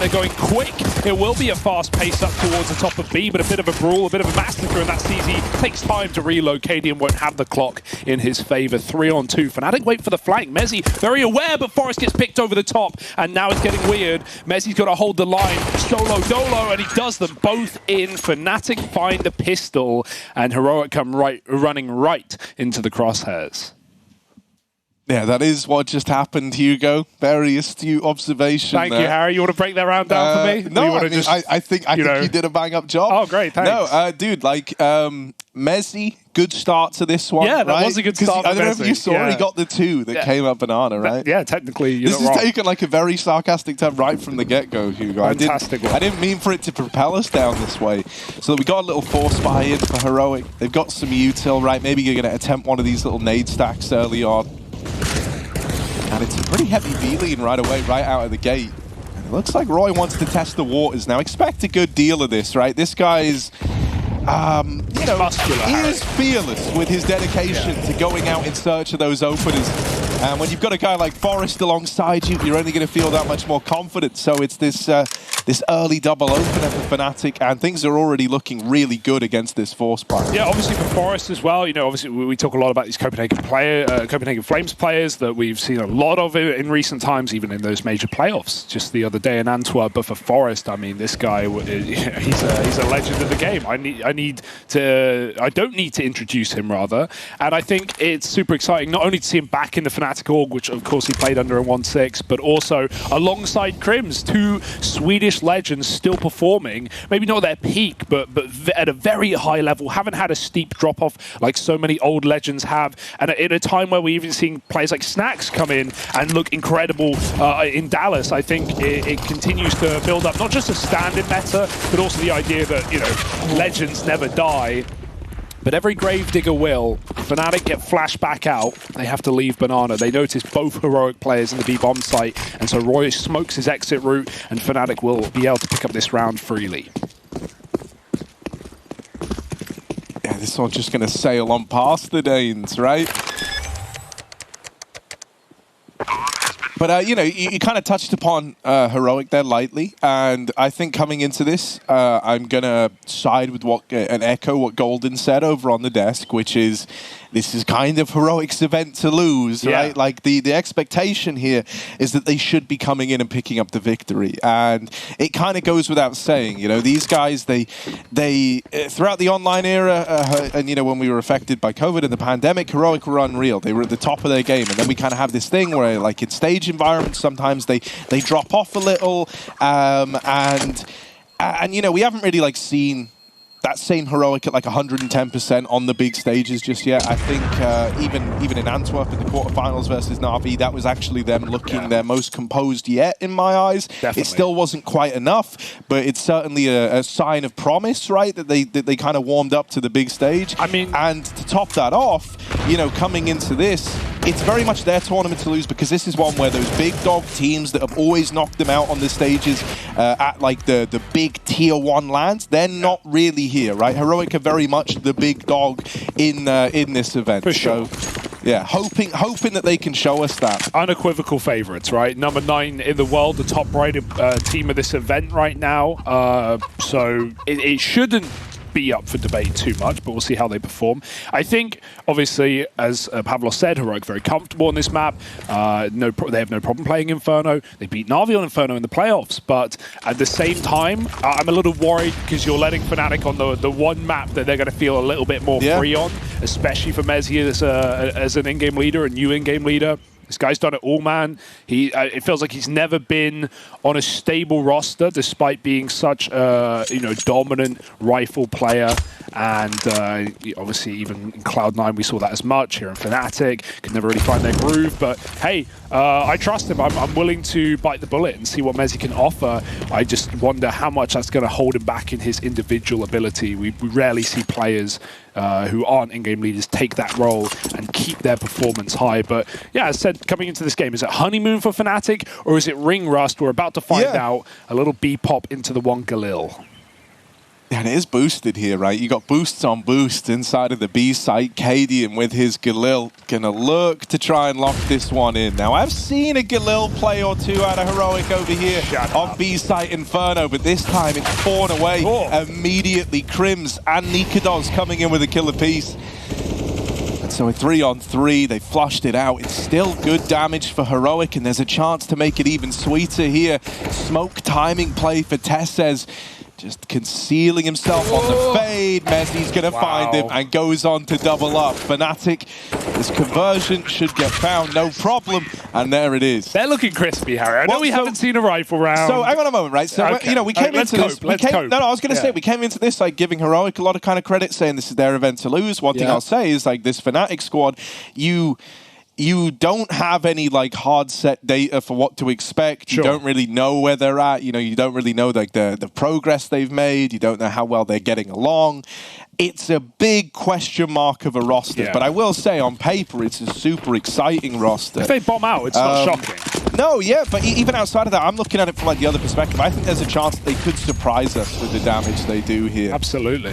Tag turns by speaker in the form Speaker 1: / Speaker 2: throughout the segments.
Speaker 1: They're going quick. It will be a fast pace up towards the top of B, but a bit of a brawl, a bit of a massacre, and that's easy. Takes time to reload. Cadian won't have the clock in his favor. 3-on-2. FNATIC wait for the flank. Mezzi very aware, but Forest gets picked over the top, and now it's getting weird. Mezzi's got to hold the line. Solo Dolo, and he does them both in. FNATIC find the pistol, and Heroic come running right into the crosshairs.
Speaker 2: Yeah, that is what just happened, Hugo. Very astute observation.
Speaker 1: Thank you, Harry. You want to break that round down for me?
Speaker 2: No, I think you did a bang-up job.
Speaker 1: Oh, great, thanks.
Speaker 2: No, dude, like, Mezzi, good start to this one,
Speaker 1: yeah, that
Speaker 2: right?
Speaker 1: was a good start.
Speaker 2: I don't know if you saw he got the 2 that came up banana, right?
Speaker 1: Yeah, technically, you're
Speaker 2: This
Speaker 1: not
Speaker 2: is
Speaker 1: wrong.
Speaker 2: taken like a very sarcastic turn right from the get-go, Hugo.
Speaker 1: Fantastic
Speaker 2: I didn't mean for it to propel us down this way. So we got a little force buy-in for Heroic. They've got some util, right? Maybe you're going to attempt one of these little nade stacks early on. And it's a pretty heavy B-lean right away, right out of the gate. And it looks like Roy wants to test the waters now. Expect a good deal of this, right? This guy is, you know,
Speaker 1: muscular,
Speaker 2: he is fearless with his dedication to going out in search of those openers. And when you've got a guy like Forest alongside you, you're only going to feel that much more confident. So it's this this early double opener for FNATIC, and things are already looking really good against this force buy.
Speaker 1: Yeah, obviously for Forest as well. You know, obviously we talk a lot about these Copenhagen Flames players that we've seen a lot of in recent times, even in those major playoffs. Just the other day in Antwerp. But for Forest, I mean, this guy, he's a legend of the game. I don't need to introduce him, rather. And I think it's super exciting not only to see him back in the FNATIC org, which of course he played under in 1-6, but also alongside Crims, 2 Swedish legends still performing, maybe not at their peak, but at a very high level, haven't had a steep drop-off like so many old legends have. And at a time where we're even seeing players like Snacks come in and look incredible in Dallas, I think it continues to build up not just a standard meta, but also the idea that, you know, legends never die. But every Gravedigger will. FNATIC get flashed back out. They have to leave Banana. They notice both Heroic players in the B-bomb site, and so Roy smokes his exit route, and FNATIC will be able to pick up this round freely.
Speaker 2: Yeah, this one's just going to sail on past the Danes, right? But, you know, you kind of touched upon Heroic there lightly, and I think coming into this, I'm going to side with what echo what Golden said over on the desk, which is this is kind of Heroic's event to lose, right? Like, the expectation here is that they should be coming in and picking up the victory, and it kind of goes without saying, you know, these guys, they throughout the online era, and, you know, when we were affected by COVID and the pandemic, Heroic were unreal. They were at the top of their game, and then we kind of have this thing where, like, in stage environments, sometimes they drop off a little, and you know, we haven't really like seen that same Heroic at like 110% on the big stages just yet. I think even in Antwerp in the quarterfinals versus Na'Vi, that was actually them looking their most composed yet in my eyes.
Speaker 1: Definitely.
Speaker 2: It still wasn't quite enough, but it's certainly a sign of promise, right? That they kind of warmed up to the big stage. I mean, and to top that off, you know, coming into this, it's very much their tournament to lose, because this is one where those big dog teams that have always knocked them out on the stages at like the big tier 1 lands, they're not really here, right? Heroic are very much the big dog in this event.
Speaker 1: For sure.
Speaker 2: So, yeah, hoping that they can show us that.
Speaker 1: Unequivocal favorites, right? Number 9 in the world, the top-rated team of this event right now. So it shouldn't be up for debate too much, but we'll see how they perform. I think, obviously, as Pavlos said, Heroic very comfortable on this map. They have no problem playing Inferno. They beat Na'Vi on Inferno in the playoffs, but at the same time, I'm a little worried because you're letting FNATIC on the one map that they're going to feel a little bit more free on, especially for Mezzi as an in-game leader, a new in-game leader. This guy's done it all, man. It feels like he's never been on a stable roster, despite being such a dominant rifle player. And obviously, even in Cloud9, we saw that as much. Here in FNATIC, could never really find their groove. But hey, I trust him. I'm willing to bite the bullet and see what Mezzi can offer. I just wonder how much that's going to hold him back in his individual ability. We rarely see players who aren't in-game leaders take that role and keep their performance high. But yeah, as I said, coming into this game, is it honeymoon for FNATIC or is it ring rust? We're about to find out. A little B-pop into the one Galil.
Speaker 2: And it is boosted here, right? You got boosts on boosts inside of the B site. Cadian with his Galil gonna look to try and lock this one in. Now, I've seen a Galil play or two out of Heroic over here on B site Inferno, but this time it's fawn away immediately. Crims and Nikados coming in with a killer piece. So a 3-on-3, they flushed it out. It's still good damage for Heroic, and there's a chance to make it even sweeter here. Smoke timing play for Tesses. Just concealing himself on the fade. Messi's going to find him and goes on to double up. FNATIC, this conversion should get found, no problem. And there it is.
Speaker 1: They're looking crispy, Harry. I know we haven't seen a rifle round.
Speaker 2: So hang on a moment, right? So, you know, we came into this. No, I was going to say, we came into this like giving Heroic a lot of kind of credit, saying this is their event to lose. One thing I'll say is like this FNATIC squad, you don't have any like hard set data for what to expect. You don't really know where they're at. You know, you don't really know like the progress they've made. You don't know how well they're getting along. It's a big question mark of a roster. But I will say on paper, it's a super exciting roster.
Speaker 1: If they bomb out, it's not shocking.
Speaker 2: No, yeah, but even outside of that, I'm looking at it from like the other perspective. I think there's a chance they could surprise us with the damage they do here.
Speaker 1: Absolutely.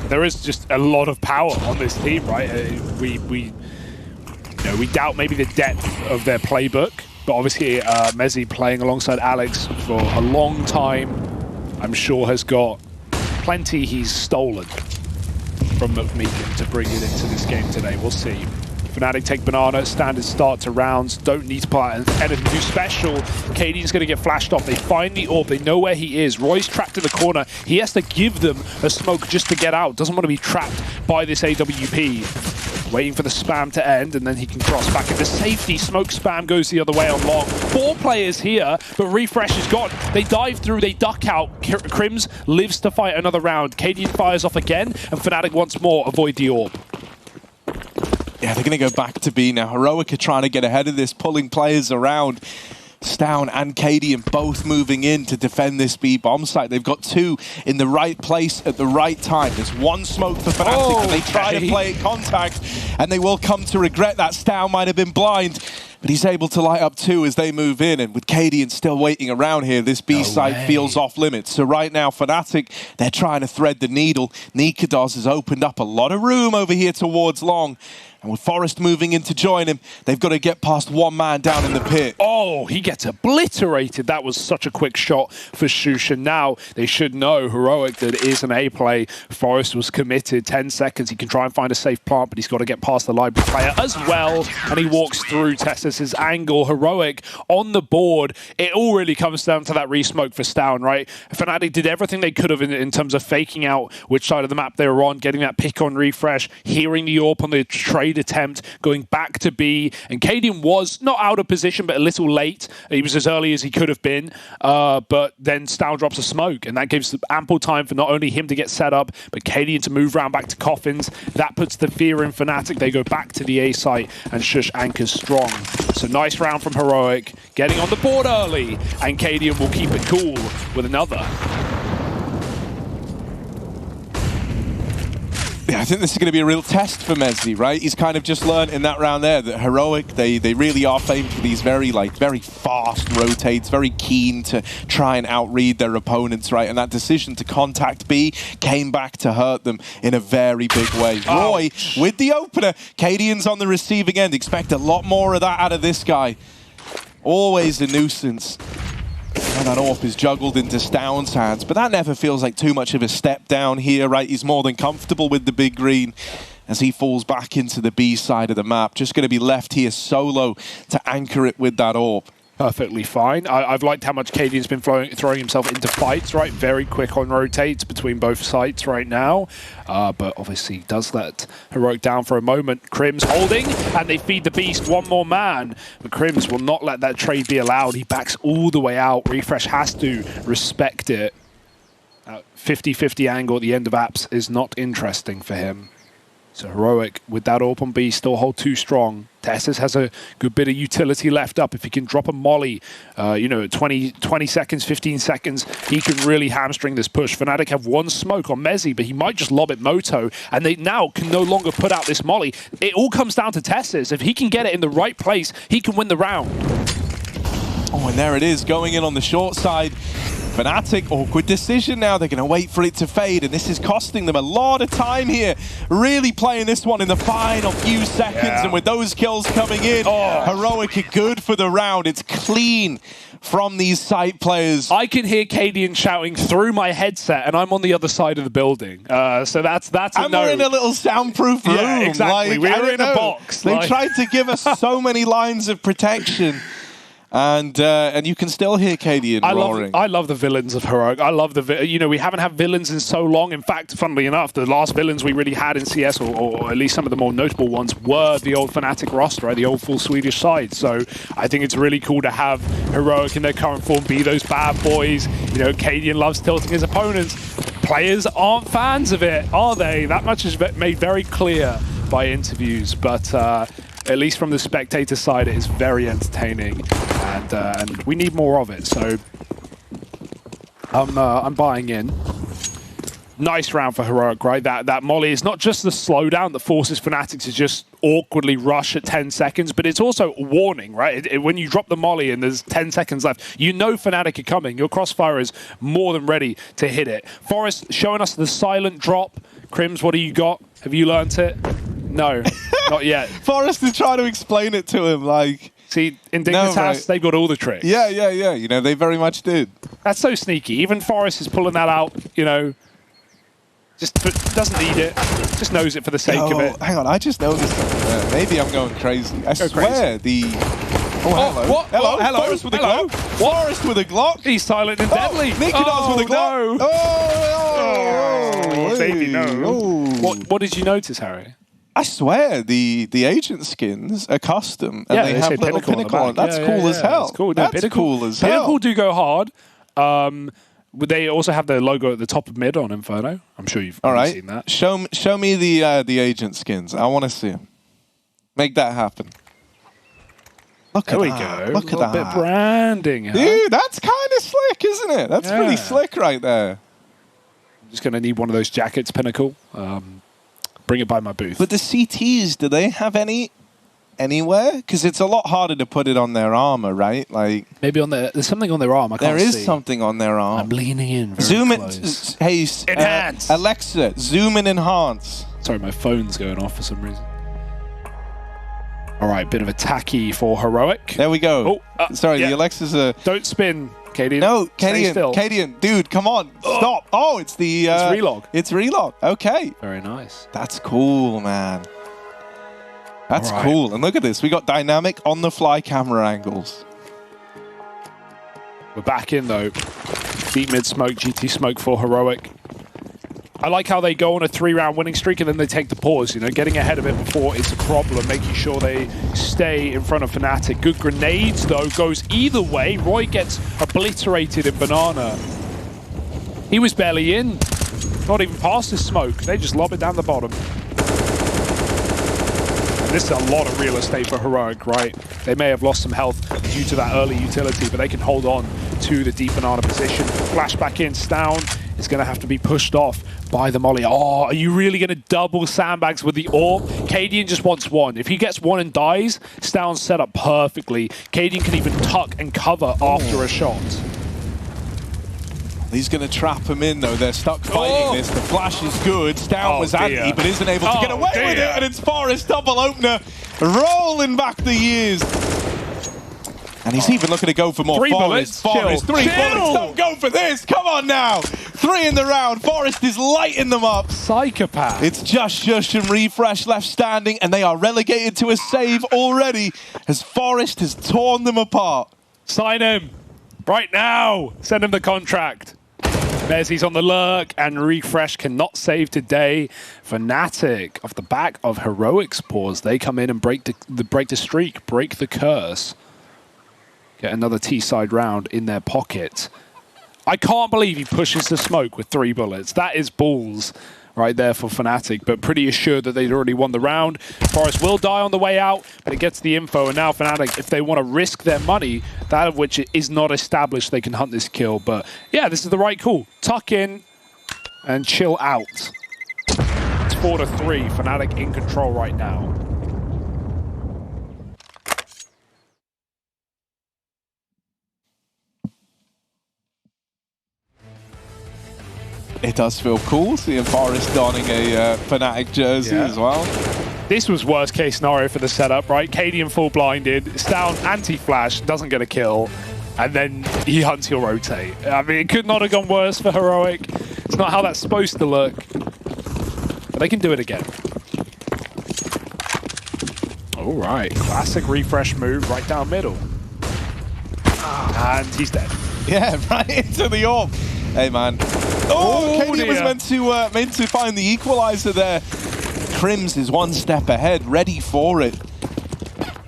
Speaker 1: There is just a lot of power on this team, right? We doubt maybe the depth of their playbook, but obviously Messi playing alongside Alex for a long time, I'm sure has got plenty he's stolen from McMeekin to bring it into this game today. We'll see. FNATIC take banana, standard start to rounds, don't need to put anything too special. Cadian's going to get flashed off. They find the orb, they know where he is. Roy's trapped in the corner. He has to give them a smoke just to get out. Doesn't want to be trapped by this AWP. Waiting for the spam to end, and then he can cross back into safety. Smoke spam goes the other way on long. 4 players here, but Refresh is gone. They dive through, they duck out. Crims lives to fight another round. Cadian fires off again, and FNATIC once more avoid the orb.
Speaker 2: Yeah, they're going to go back to B now. Heroic are trying to get ahead of this, pulling players around. Stown and Cadian both moving in to defend this B bomb site. They've got 2 in the right place at the right time. There's 1 smoke for FNATIC, and they try to play at contact, and they will come to regret that. Stown might have been blind, but he's able to light up 2 as they move in, and with Cadian still waiting around here, this B site feels off limits. So right now, FNATIC, they're trying to thread the needle. Nikados has opened up a lot of room over here towards long. And with Forrest moving in to join him, they've got to get past 1 man down in the pit.
Speaker 1: Oh, he gets obliterated. That was such a quick shot for Shusha. Now they should know, Heroic, that it is an A play. Forrest was committed. 10 seconds. He can try and find a safe plant, but he's got to get past the library player as well. And he walks through Tessis' angle. Heroic on the board. It all really comes down to that re-smoke for Stown, right? FNATIC did everything they could have in terms of faking out which side of the map they were on, getting that pick on Refresh, hearing the AWP on the trade attempt, going back to B, and Cadian was not out of position but a little late. He was as early as he could have been, but then Stown drops a smoke, and that gives ample time for not only him to get set up but Cadian to move around back to Coffins. That puts the fear in FNATIC. They go back to the A site, and Shush anchors strong. So nice round from Heroic, getting on the board early, and Cadian will keep it cool with another.
Speaker 2: Yeah, I think this is going to be a real test for Messi, right? He's kind of just learned in that round there that Heroic, they really are famed for these very fast rotates, very keen to try and outread their opponents, right? And that decision to contact B came back to hurt them in a very big way. Roy with the opener. Cadian's on the receiving end. Expect a lot more of that out of this guy. Always a nuisance. And that AWP is juggled into Stown's hands, but that never feels like too much of a step down here, right? He's more than comfortable with the big green as he falls back into the B side of the map. Just going to be left here solo to anchor it with that AWP.
Speaker 1: Perfectly fine. I've liked how much Cadian's been throwing himself into fights, right? Very quick on rotates between both sites right now. But obviously does let Heroic down for a moment. Crims holding, and they feed the beast. 1 more man. But Crims will not let that trade be allowed. He backs all the way out. Refresh has to respect it. 50-50 angle at the end of apps is not interesting for him. So Heroic, with that AWP on B, still hold 2 strong. Tessis has a good bit of utility left up. If he can drop a molly, 20 seconds, 15 seconds, he can really hamstring this push. FNATIC have 1 smoke on Messi, but he might just lob it Moto, and they now can no longer put out this molly. It all comes down to Tessis. If he can get it in the right place, he can win the round.
Speaker 2: Oh, and there it is, going in on the short side. FNATIC, awkward decision now. They're going to wait for it to fade, and this is costing them a lot of time here. Really playing this one in the final few seconds, and with those kills coming in, Heroic are good for the round. It's clean from these site players.
Speaker 1: I can hear Cadian shouting through my headset, and I'm on the other side of the building. So that's a no.
Speaker 2: We're in a little soundproof room.
Speaker 1: Yeah, exactly.
Speaker 2: Like,
Speaker 1: We're in a box.
Speaker 2: They tried to give us so many lines of protection. And you can still hear Cadian roaring.
Speaker 1: I love the villains of Heroic. I love we haven't had villains in so long. In fact, funnily enough, the last villains we really had in CS, or at least some of the more notable ones, were the old FNATIC roster, right? The old full Swedish side. So I think it's really cool to have Heroic in their current form be those bad boys. Cadian loves tilting his opponents. Players aren't fans of it, are they? That much is made very clear by interviews, but at least from the spectator side, it is very entertaining, and we need more of it. So I'm buying in. Nice round for Heroic, right? That molly is not just the slowdown that forces FNATIC to just awkwardly rush at 10 seconds, but it's also a warning, right? When you drop the molly and there's 10 seconds left, you know FNATIC are coming. Your crossfire is more than ready to hit it. Forest showing us the silent drop. Crims, what do you got? Have you learnt it? No, not yet.
Speaker 2: Forrest is trying to explain it to him, like...
Speaker 1: See, in Dignitas, they've got all the tricks.
Speaker 2: Yeah. They very much did.
Speaker 1: That's so sneaky. Even Forrest is pulling that out, just doesn't need it. Just knows it for the sake of it.
Speaker 2: Hang on, I just noticed something. Maybe I'm going crazy. I swear,
Speaker 1: crazy.
Speaker 2: hello.
Speaker 1: What?
Speaker 2: Hello. Forrest with a Glock. Forrest with a Glock.
Speaker 1: He's silent and deadly.
Speaker 2: Nikidas with a Glock.
Speaker 1: No. Baby, no. What did you notice, Harry?
Speaker 2: I swear, the agent skins are custom, and they have little Pinnacle on. That's cool as hell.
Speaker 1: That's cool.
Speaker 2: That's cool as hell.
Speaker 1: Pinnacle do go hard. They also have the logo at the top of mid on Inferno. I'm sure you've seen that.
Speaker 2: Show me the agent skins. I want to see them. Make that happen.
Speaker 1: There we go.
Speaker 2: Look at that.
Speaker 1: A bit of branding. Huh?
Speaker 2: Dude, that's kind of slick, isn't it? That's pretty slick right there.
Speaker 1: I'm just going to need one of those jackets, Pinnacle. Bring it by my booth.
Speaker 2: But the CTs, do they have any anywhere? Because it's a lot harder to put it on their armor, right? Like
Speaker 1: maybe there's something on their arm. I can't see.
Speaker 2: There is something on their arm.
Speaker 1: I'm leaning in.
Speaker 2: Zoom
Speaker 1: close.
Speaker 2: it. Hey,
Speaker 1: enhance.
Speaker 2: Alexa, zoom and enhance.
Speaker 1: Sorry, my phone's going off for some reason. All right, bit of a tacky for Heroic.
Speaker 2: There we go. Sorry, the Alexa's a...
Speaker 1: Don't spin, Cadian.
Speaker 2: No, Cadian, dude, come on, stop. Oh, it's the...
Speaker 1: it's relog.
Speaker 2: It's relog, okay.
Speaker 1: Very nice.
Speaker 2: That's cool, man. That's cool. And look at this, we got dynamic on-the-fly camera angles.
Speaker 1: We're back in, though. Deep mid-smoke, GT smoke for Heroic. I like how they go on a 3-round winning streak and then they take the pause, getting ahead of it before it's a problem, making sure they stay in front of FNATIC. Good grenades, though, goes either way. Roy gets obliterated in Banana. He was barely in. Not even past his smoke. They just lob it down the bottom. And this is a lot of real estate for Heroic, right? They may have lost some health due to that early utility, but they can hold on to the deep Banana position. Flashback in, Stown is going to have to be pushed off by the molly. Oh, are you really going to double sandbags with the AWP? Cadian just wants one. If he gets one and dies, Stown's set up perfectly. Cadian can even tuck and cover after a shot.
Speaker 2: He's going to trap him in, though. They're stuck fighting this. The flash is good. Stown was anti, but isn't able to get away with it. And it's Forrest double opener, rolling back the years. And he's even looking to go for more.
Speaker 1: 3 bullets.
Speaker 2: Forrest, 3 bullets. Don't go for this. Come on now. 3 in the round. Forrest is lighting them up.
Speaker 1: Psychopath.
Speaker 2: It's just Shush and Refresh left standing, and they are relegated to a save already as Forrest has torn them apart.
Speaker 1: Sign him. Right now. Send him the contract. Mezzi's on the lurk, and Refresh cannot save today. FNATIC, off the back of Heroic's pause, they come in and break the streak, break the curse. Get another T-side round in their pocket. I can't believe he pushes the smoke with 3 bullets. That is balls right there for FNATIC, but pretty assured that they'd already won the round. Forrest will die on the way out, but it gets the info, and now FNATIC, if they want to risk their money, that of which is not established, they can hunt this kill. But yeah, this is the right call. Tuck in and chill out. It's 4-3, FNATIC in control right now.
Speaker 2: It does feel cool seeing Forest donning a FNATIC jersey as well.
Speaker 1: This was worst case scenario for the setup, right? Cadian full blinded, it's down anti-flash, doesn't get a kill, and then he hunts your rotate. I mean, it could not have gone worse for Heroic. It's not how that's supposed to look, but they can do it again. All right, classic refresh move right down middle. And he's dead.
Speaker 2: Yeah, right into the orb. Hey, man. Oh, Cadian was meant to find the equalizer there. Crims is one step ahead, ready for it.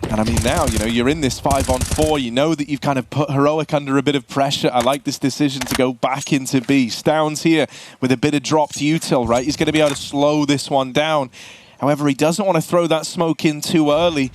Speaker 2: And I mean, now, you know, you're in this 5-on-4. You know that you've kind of put Heroic under a bit of pressure. I like this decision to go back into B. Stoun's here with a bit of drop to util, right? He's going to be able to slow this one down. However, he doesn't want to throw that smoke in too early.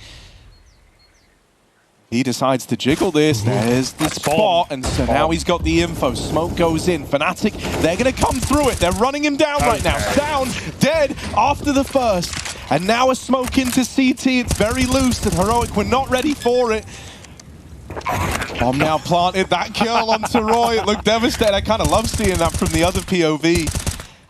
Speaker 2: He decides to jiggle this. There's the spot, and so now he's got the info. Smoke goes in. FNATIC, they're going to come through it. They're running him down right now. Down, dead after the first. And now a smoke into CT. It's very loose, and Heroic were not ready for it. Bomb now planted. That kill onto Roy. It looked devastating. I kind of love seeing that from the other POV.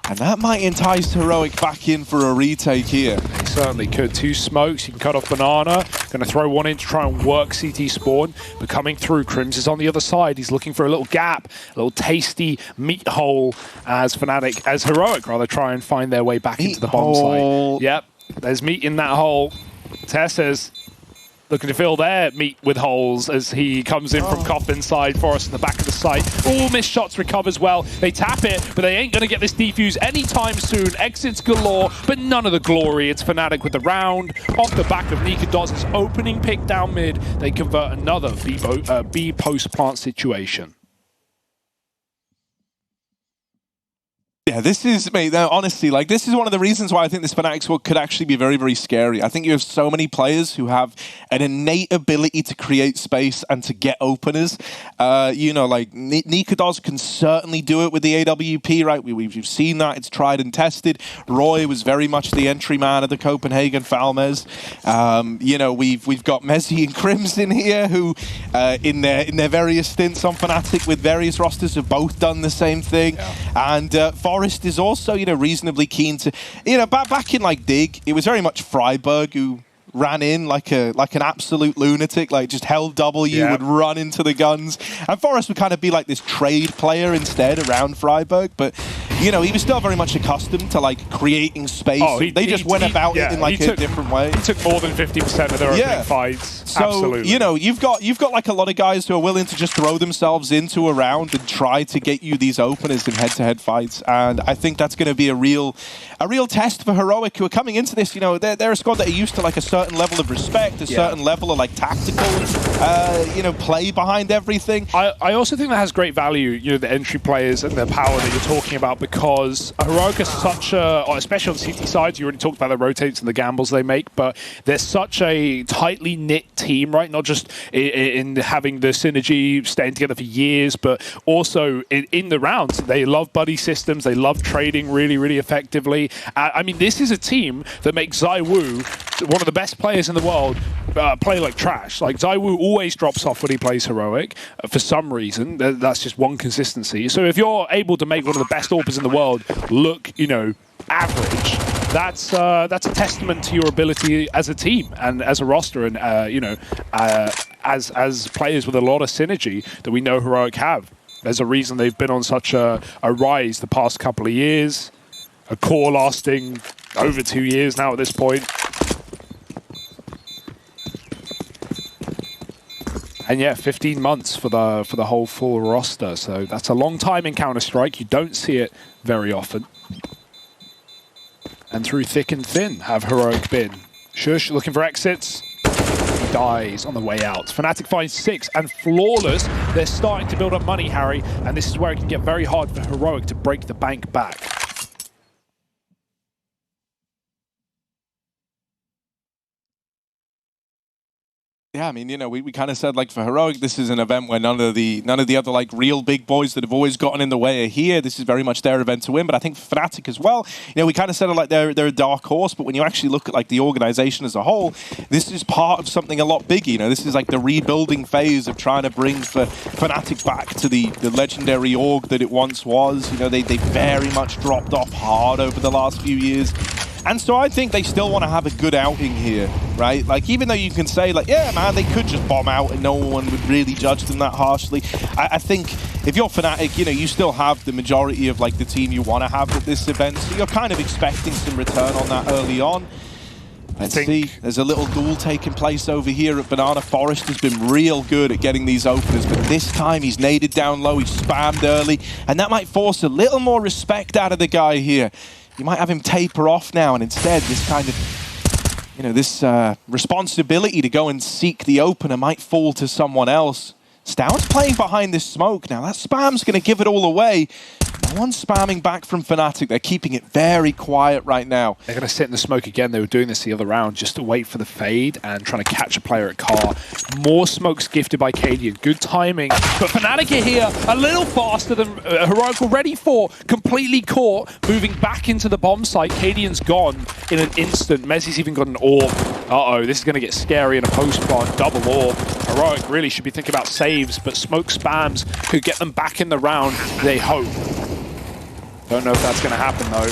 Speaker 2: And that might entice Heroic back in for a retake here.
Speaker 1: He certainly could. 2 smokes, you can cut off Banana. Going to throw one in to try and work CT spawn. But coming through, Crims is on the other side. He's looking for a little gap, a little tasty meat hole as FNATIC, as Heroic rather, try and find their way back into the bomb site. Yep, there's meat in that hole. Tessa's looking to fill their meat with holes as he comes in from Coffin side. Forest in the back of the site. All missed shots recovers well. They tap it, but they ain't going to get this defuse anytime soon. Exits galore, but none of the glory. It's FNATIC with the round. Off the back of Nikadoz's opening pick down mid, they convert another B post plant situation.
Speaker 2: Yeah, this is, mate, honestly, like, this is one of the reasons why I think this FNATIC squad could actually be very, very scary. I think you have so many players who have an innate ability to create space and to get openers. You know, like, Nikadoz can certainly do it with the AWP, right? We've seen that. It's tried and tested. Roy was very much the entry man at the Copenhagen Falmez. You know, we've got Messi and Crims in here who, in their various stints on FNATIC with various rosters, have both done the same thing. Yeah. And Forest is also, you know, reasonably keen to, you know, back in like Dig, it was very much Freiburg who ran in like an absolute lunatic, like just held W, would run into the guns. And Forest would kind of be like this trade player instead around Freiburg, but you know, he was still very much accustomed to like creating space. They just went about it in like a different way.
Speaker 1: He took more than 50% of their opening fights.
Speaker 2: So,
Speaker 1: absolutely.
Speaker 2: You know, you've got like a lot of guys who are willing to just throw themselves into a round and try to get you these openers in head-to-head fights. And I think that's going to be a real test for Heroic, who are coming into this. You know, they're a squad that are used to like a certain level of respect, a certain level of like tactical, you know, play behind everything.
Speaker 1: I also think that has great value, you know, the entry players and the power that you're talking about, because Heroic is such a, especially on the CT side, you already talked about the rotates and the gambles they make, but they're such a tightly knit team, right? Not just in having the synergy, staying together for years, but also in the rounds. They love buddy systems. They love trading really, really effectively. I mean, this is a team that makes ZywOo, one of the best players in the world, play like trash. Like, ZywOo always drops off when he plays Heroic for some reason. That's just one consistency. So if you're able to make one of the best AWPers in the world look, you know, average, that's a testament to your ability as a team and as a roster, and you know, as players with a lot of synergy that we know Heroic have. There's a reason they've been on such a rise the past couple of years. A core lasting over 2 years now at this point. And yeah, 15 months for the whole full roster. So that's a long time in Counter-Strike. You don't see it very often. And through thick and thin have Heroic been. Shush looking for exits. He dies on the way out. FNATIC finds 6 and flawless. They're starting to build up money, Harry. And this is where it can get very hard for Heroic to break the bank back.
Speaker 2: Yeah, Yeah, I mean, you know, we kind of said, like, for Heroic, this is an event where none of the other, like, real big boys that have always gotten in the way are here. This is very much their event to win. But I think for FNATIC as well, you know, we kind of said, like, they're a dark horse. But when you actually look at, like, the organization as a whole, this is part of something a lot bigger. You know, this is, like, the rebuilding phase of trying to bring FNATIC back to the legendary org that it once was. You know, they very much dropped off hard over the last few years. And so I think they still want to have a good outing here, right? Like, even though you can say, like, yeah, man, they could just bomb out and no one would really judge them that harshly. I think if you're FNATIC, you know, you still have the majority of, like, the team you want to have at this event. So you're kind of expecting some return on that early on. Let's see. There's a little duel taking place over here at Banana. Forest has been real good at getting these openers, but this time he's naded down low, he's spammed early, and that might force a little more respect out of the guy here. You might have him taper off now, and instead this kind of, you know, this responsibility to go and seek the opener might fall to someone else. Stout's playing behind this smoke now. That spam's going to give it all away. No one's spamming back from FNATIC. They're keeping it very quiet right now.
Speaker 1: They're going to sit in the smoke again. They were doing this the other round just to wait for the fade and trying to catch a player at car. More smokes gifted by Cadian. Good timing. But FNATIC are here a little faster than Heroic were ready for. Completely caught. Moving back into the bomb site. Cadian's gone in an instant. Mezzi's even got an orb. Uh-oh, this is going to get scary in a post-plant. Double orb. Heroic really should be thinking about saves, but smoke spams could get them back in the round, they hope. Don't know if that's going to happen, though.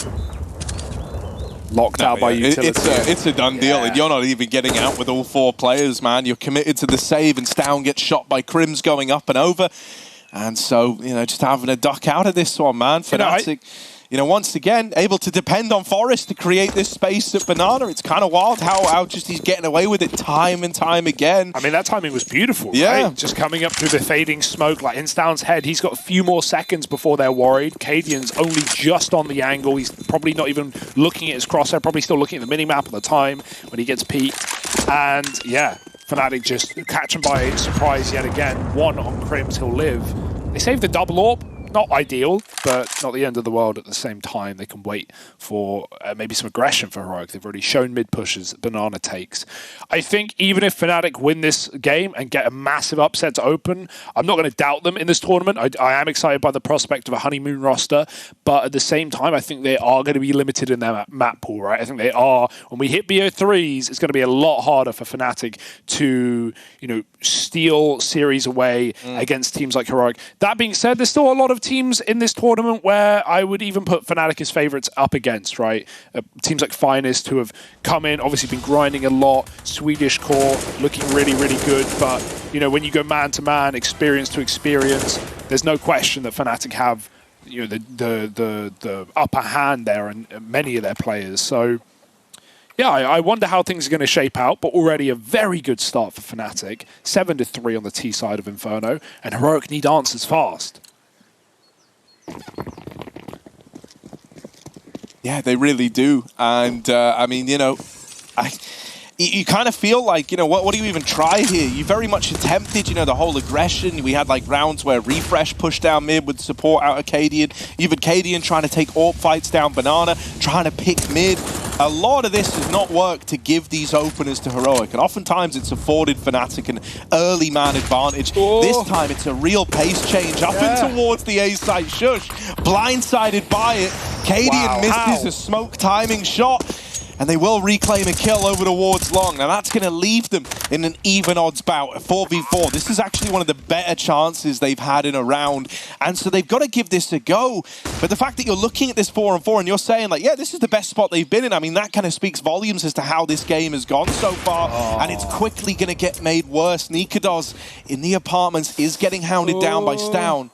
Speaker 1: Locked out by utility.
Speaker 2: It's a done deal, and you're not even getting out with all 4 players, man. You're committed to the save, and Stown gets shot by Crims going up and over. And so, you know, just having a duck out of this one, man. FNATIC, you know, once again, able to depend on Forest to create this space at Banana. It's kind of wild how just he's getting away with it time and time again.
Speaker 1: I mean, that timing was beautiful,
Speaker 2: yeah.
Speaker 1: Right? Just coming up through the fading smoke, like in Stown's head, he's got a few more seconds before they're worried. Cadian's only just on the angle. He's probably not even looking at his crosshair, probably still looking at the minimap at the time when he gets peeked. And yeah, FNATIC just catch him by surprise yet again. 1 on Crims, he'll live. They saved the double orb. Not ideal, but not the end of the world at the same time. They can wait for maybe some aggression for Heroic. They've already shown mid-pushes that Banana takes. I think even if FNATIC win this game and get a massive upset to open, I'm not going to doubt them in this tournament. I am excited by the prospect of a honeymoon roster, but at the same time, I think they are going to be limited in their map pool, right? I think they are. When we hit BO3s, it's going to be a lot harder for FNATIC to, you know, steal series away against teams like Heroic. That being said, there's still a lot of teams in this tournament where I would even put FNATIC as favourites up against, right? Teams like Finest, who have come in, obviously been grinding a lot. Swedish core looking really, really good. But, you know, when you go man-to-man, experience to experience, there's no question that FNATIC have, you know, the upper hand there and many of their players. So, yeah, I wonder how things are going to shape out, but already a very good start for FNATIC. 7-3 on the T side of Inferno, and Heroic need answers fast.
Speaker 2: Yeah, they really do. And, I mean, you know, you kind of feel like, you know, what do you even try here? You very much attempted, you know, the whole aggression. We had, like, rounds where Refresh pushed down mid with support out of Cadian. You've had Cadian trying to take AWP fights down Banana, trying to pick mid. A lot of this has not worked to give these openers to Heroic, and oftentimes it's afforded FNATIC an early man advantage. Oh. This time it's a real pace change up and towards the A site. Shush, blindsided by it. Cadian misses a smoke timing shot, and they will reclaim a kill over towards long. Now that's going to leave them in an even odds bout, a 4v4. This is actually one of the better chances they've had in a round, and so they've got to give this a go. But the fact that you're looking at this 4-on-4 and you're saying, like, yeah, this is the best spot they've been in, I mean, that kind of speaks volumes as to how this game has gone so far, and it's quickly going to get made worse. Nikados in the apartments is getting hounded down by Stown.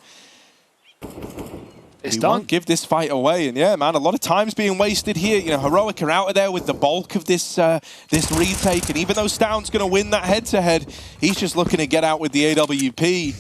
Speaker 1: It's
Speaker 2: he
Speaker 1: done.
Speaker 2: Won't give this fight away, and yeah, man, a lot of time's being wasted here. You know, Heroic are out of there with the bulk of this this retake, and even though Stown's going to win that head-to-head, he's just looking to get out with the AWP.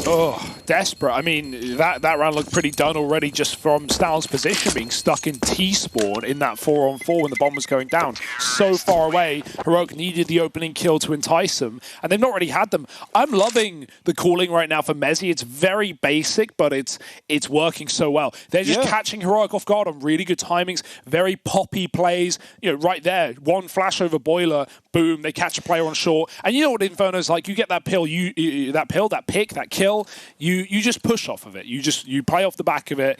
Speaker 1: Oh, desperate. I mean, that round looked pretty done already just from Styles' position, being stuck in T-spawn in that 4-on-4 when the bomb was going down. So far away, Heroic needed the opening kill to entice them, and they've not really had them. I'm loving the calling right now for Mezzy. It's very basic, but it's working so well. They're just catching Heroic off guard on really good timings, very poppy plays. You know, right there, one flash over Boiler, boom, they catch a player on short. And you know what Inferno's like? You get that pill, that pick, that kill, you just push off of it. You play off the back of it,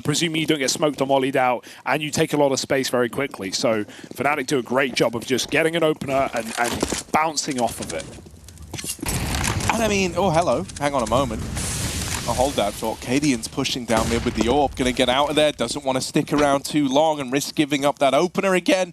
Speaker 1: presuming you don't get smoked or mollied out, and you take a lot of space very quickly. So FNATIC do a great job of just getting an opener and bouncing off of it.
Speaker 2: And I mean, oh, hello. Hang on a moment. I'll hold that thought. Cadian's pushing down mid with the AWP. Going to get out of there. Doesn't want to stick around too long and risk giving up that opener again.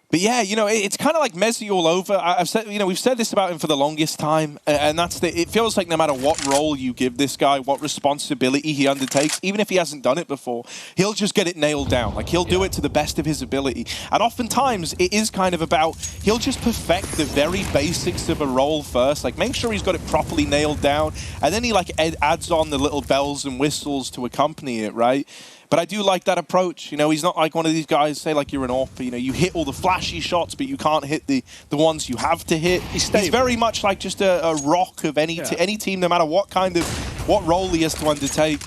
Speaker 2: But yeah, you know, it's kind of like Mezzy all over. I've said, you know, we've said this about him for the longest time, and that's it feels like no matter what role you give this guy, what responsibility he undertakes, even if he hasn't done it before, he'll just get it nailed down. Like, he'll do it to the best of his ability. And oftentimes, it is kind of about, he'll just perfect the very basics of a role first, like make sure he's got it properly nailed down, and then he like adds on the little bells and whistles to accompany it, right? But I do like that approach. You know, he's not like one of these guys, say like you're an AWP, you know, you hit all the flashy shots, but you can't hit the ones you have to hit. He's very much like just a rock of any team, no matter what role he has to undertake.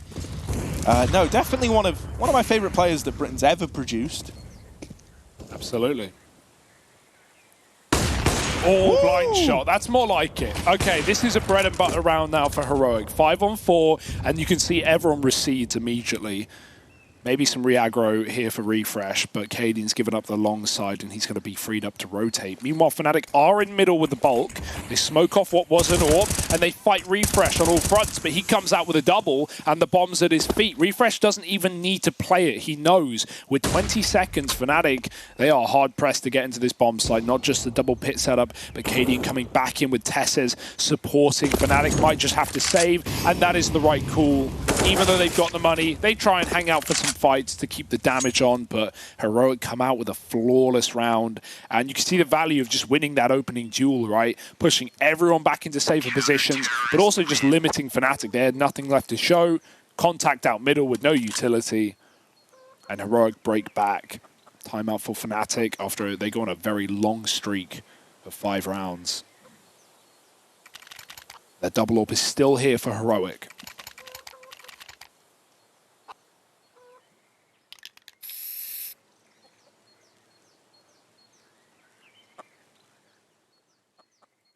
Speaker 2: No, definitely one of my favorite players that Britain's ever produced.
Speaker 1: Absolutely. Oh, blind shot. That's more like it. Okay, this is a bread and butter round now for Heroic. 5-on-4, and you can see everyone recedes immediately. Maybe some re-aggro here for Refresh, but Cadian's given up the long side and he's going to be freed up to rotate. Meanwhile, FNATIC are in middle with the bulk. They smoke off what was an AWP and they fight Refresh on all fronts, but he comes out with a double and the bomb's at his feet. Refresh doesn't even need to play it. He knows with 20 seconds, FNATIC, they are hard-pressed to get into this bomb site. Not just the double pit setup, but Cadian coming back in with Tesses supporting. FNATIC might just have to save, and that is the right call. Even though they've got the money, they try and hang out for some fights to keep the damage on, but Heroic come out with a flawless round, and you can see the value of just winning that opening duel, right? Pushing everyone back into safer positions, but also just limiting FNATIC. They had nothing left to show. Contact out middle with no utility, and Heroic break back. Timeout for FNATIC after they go on a very long streak of 5 rounds. That double AWP is still here for Heroic.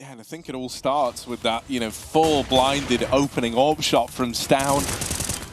Speaker 2: Yeah, and I think it all starts with that, you know, full blinded opening AWP shot from Stown.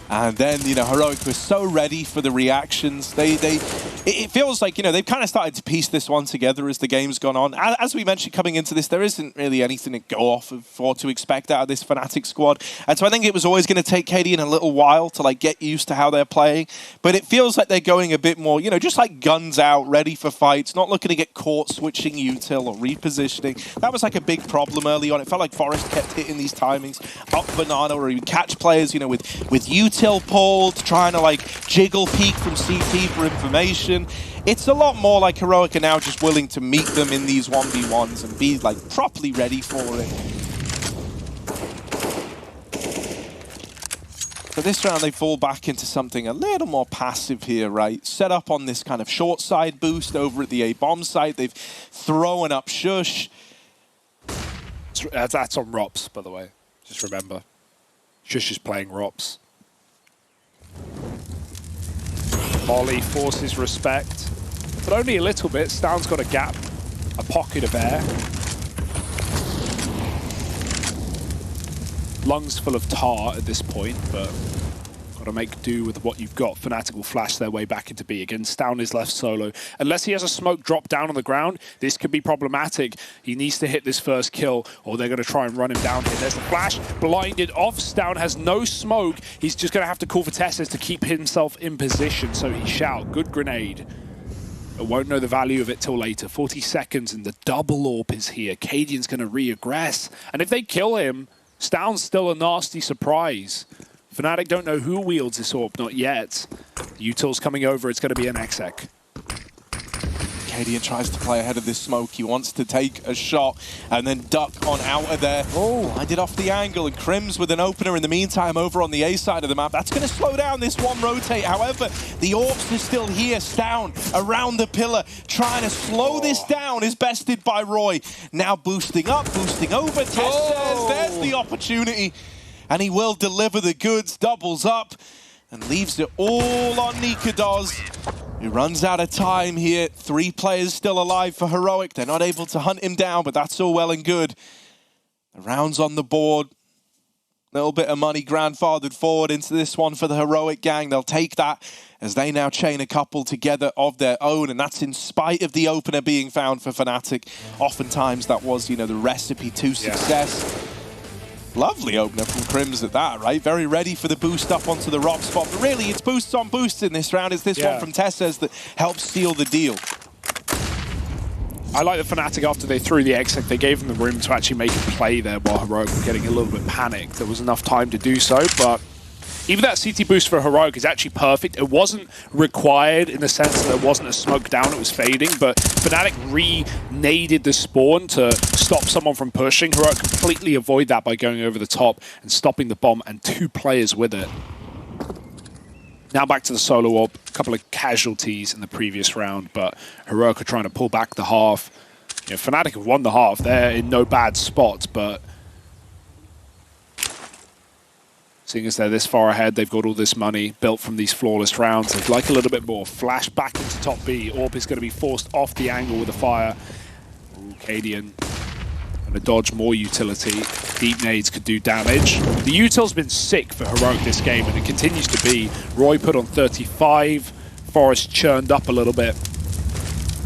Speaker 2: And then, you know, Heroic was so ready for the reactions. It feels like, you know, they've kind of started to piece this one together as the game's gone on. As we mentioned coming into this, there isn't really anything to go off of or to expect out of this FNATIC squad. And so I think it was always going to take Cadian a little while to, like, get used to how they're playing. But it feels like they're going a bit more, you know, just like guns out, ready for fights, not looking to get caught switching util or repositioning. That was like a big problem early on. It felt like Forest kept hitting these timings up banana, or he would catch players, you know, with util pulled, trying to like jiggle peek from CT for information. It's a lot more like Heroic are now just willing to meet them in these 1v1s and be like properly ready for it. For this round, they fall back into something a little more passive here, right? Set up on this kind of short side boost over at the A bomb site. They've thrown up Shush.
Speaker 1: That's on Rops, by the way. Just remember. Shush is playing Rops. Molly forces respect, but only a little bit. Stown's got a gap, a pocket of air. Lungs full of tar at this point, but got to make do with what you've got. FNATIC will flash their way back into B. Again, Stown is left solo. Unless he has a smoke drop down on the ground, this could be problematic. He needs to hit this first kill, or they're going to try and run him down here. There's the flash, blinded off. Stown has no smoke. He's just going to have to call for Tesses to keep himself in position, so he shout. Good grenade. But won't know the value of it till later. 40 seconds, and the double AWP is here. Cadian's going to re-aggress, and if they kill him, Stown's still a nasty surprise. FNATIC don't know who wields this AWP, not yet. The util's coming over, it's going to be an exec.
Speaker 2: Cadian tries to play ahead of this smoke. He wants to take a shot and then duck on out of there. Oh, I did off the angle, and Crims with an opener in the meantime over on the A side of the map. That's going to slow down this one rotate. However, the Orcs are still here, down around the pillar, trying to slow this down is bested by Roy. Now boosting up, boosting over. Tess says there's the opportunity, and he will deliver the goods, doubles up, and leaves it all on Nikadoz. He runs out of time here. 3 players still alive for Heroic. They're not able to hunt him down, but that's all well and good. The round's on the board. Little bit of money grandfathered forward into this one for the Heroic gang. They'll take that as they now chain a couple together of their own, and that's in spite of the opener being found for FNATIC. Oftentimes that was, you know, the recipe to success. Lovely opener from Crims at that, right? Very ready for the boost up onto the rock spot. But really, it's boosts on boosts in this round. It's this one from Tessez that helps seal the deal.
Speaker 1: I like the FNATIC after they threw the exit. They gave them the room to actually make a play there while Heroic were getting a little bit panicked. There was enough time to do so, but even that CT boost for Heroic is actually perfect. It wasn't required in the sense that there wasn't a smoke down, it was fading, but FNATIC re-naded the spawn to stop someone from pushing. Heroic completely avoid that by going over the top and stopping the bomb, and 2 players with it. Now back to the solo orb. A couple of casualties in the previous round, but Heroic are trying to pull back the half. You know, FNATIC have won the half. They're in no bad spot, but seeing as they're this far ahead, they've got all this money built from these flawless rounds. They'd like a little bit more. Flash back into top B. Orb is going to be forced off the angle with a fire. Ooh, Cadian going to dodge more utility. Deep nades could do damage. The util's been sick for Heroic this game, and it continues to be. Roy put on 35. Forest churned up a little bit.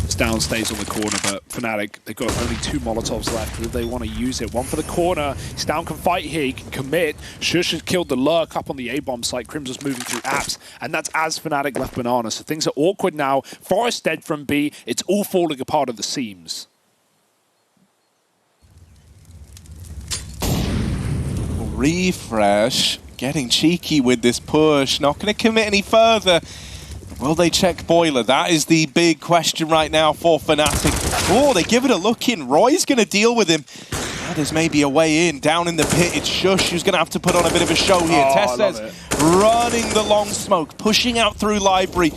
Speaker 1: It's down stays on the corner, but FNATIC, they've got only 2 Molotovs left. If they want to use it, one for the corner. Down can fight here, he can commit. Shush has killed the lurk up on the A-bomb site. Crims was moving through apps, and that's as FNATIC left Banana. So things are awkward now. Forest dead from B. It's all falling apart at the seams.
Speaker 2: Refresh, getting cheeky with this push, not going to commit any further. Will they check Boiler? That is the big question right now for FNATIC. Oh, they give it a look in. Roy's going to deal with him. Now there's maybe a way in. Down in the pit, it's Shush who's going to have to put on a bit of a show here. Tess says, running the long smoke, pushing out through Library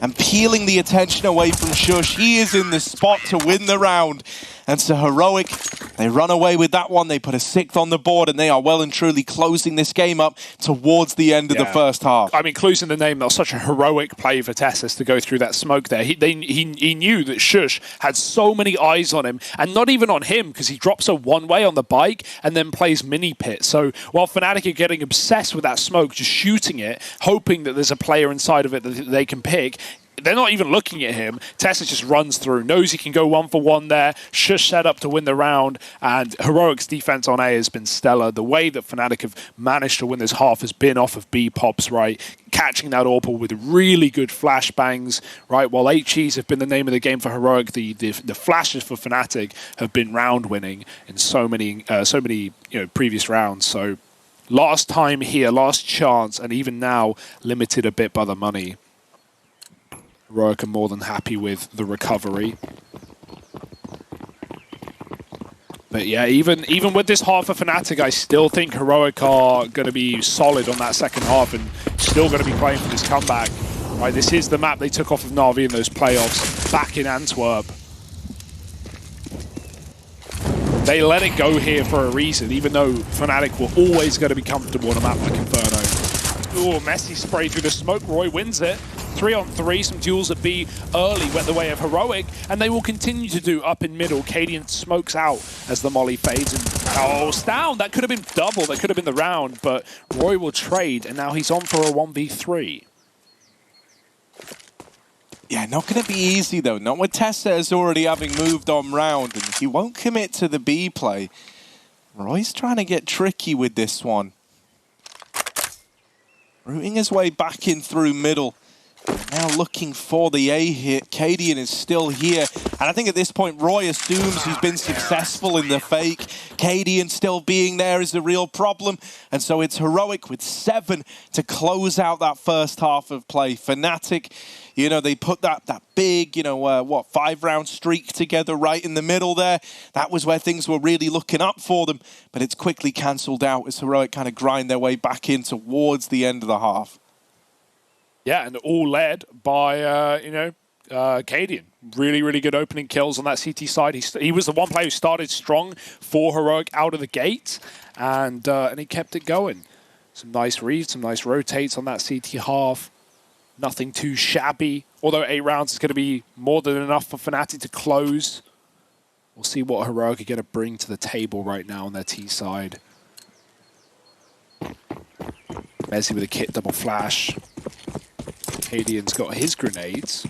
Speaker 2: and peeling the attention away from Shush. He is in the spot to win the round. And so Heroic, they run away with that one. They put a 6th on the board, and they are well and truly closing this game up towards the end of the first half.
Speaker 1: I mean, clues in the name. That was such a heroic play for Tessus to go through that smoke there. He knew that Shush had so many eyes on him, and not even on him, because he drops a one-way on the bike and then plays mini pit. So while FNATIC are getting obsessed with that smoke, just shooting it, hoping that there's a player inside of it that they can pick, they're not even looking at him. Tessa just runs through, knows he can go 1-for-1 there. Shush set up to win the round, and Heroic's defense on A has been stellar. The way that FNATIC have managed to win this half has been off of B pops, right? Catching that AWP with really good flashbangs, right? While HEs have been the name of the game for Heroic, the flashes for FNATIC have been round winning in so many previous rounds. So last time here, last chance, and even now limited a bit by the money. Heroic are more than happy with the recovery. But yeah, even with this half of FNATIC, I still think Heroic are going to be solid on that second half and still going to be playing for this comeback. Right, this is the map they took off of Na'Vi in those playoffs back in Antwerp. They let it go here for a reason, even though FNATIC were always going to be comfortable on a map like Inferno. Ooh, Messi spray through the smoke. Roy wins it. 3-on-3, some duels at B early went the way of Heroic, and they will continue to do up in middle. Cadian smokes out as the molly fades, and it's down. That could have been double, that could have been the round, but Roy will trade, and now he's on for a 1v3.
Speaker 2: Yeah, not going to be easy though. Not with Tessa already having moved on round, and he won't commit to the B play. Roy's trying to get tricky with this one. Rooting his way back in through middle. Now looking for the A hit. Cadian is still here. And I think at this point, Roy assumes he's been successful in the fake. Cadian still being there is the real problem. And so it's Heroic with 7 to close out that first half of play. FNATIC, you know, they put that big, you know, 5-round streak together right in the middle there. That was where things were really looking up for them. But it's quickly cancelled out as Heroic kind of grind their way back in towards the end of the half.
Speaker 1: Yeah, and all led by, Cadian. Really, really good opening kills on that CT side. He was the one player who started strong for Heroic out of the gate, and he kept it going. Some nice reads, some nice rotates on that CT half. Nothing too shabby, although 8 rounds is going to be more than enough for FNATIC to close. We'll see what Heroic are going to bring to the table right now on their T side. Messi with a kit double flash. Cadian's got his grenades.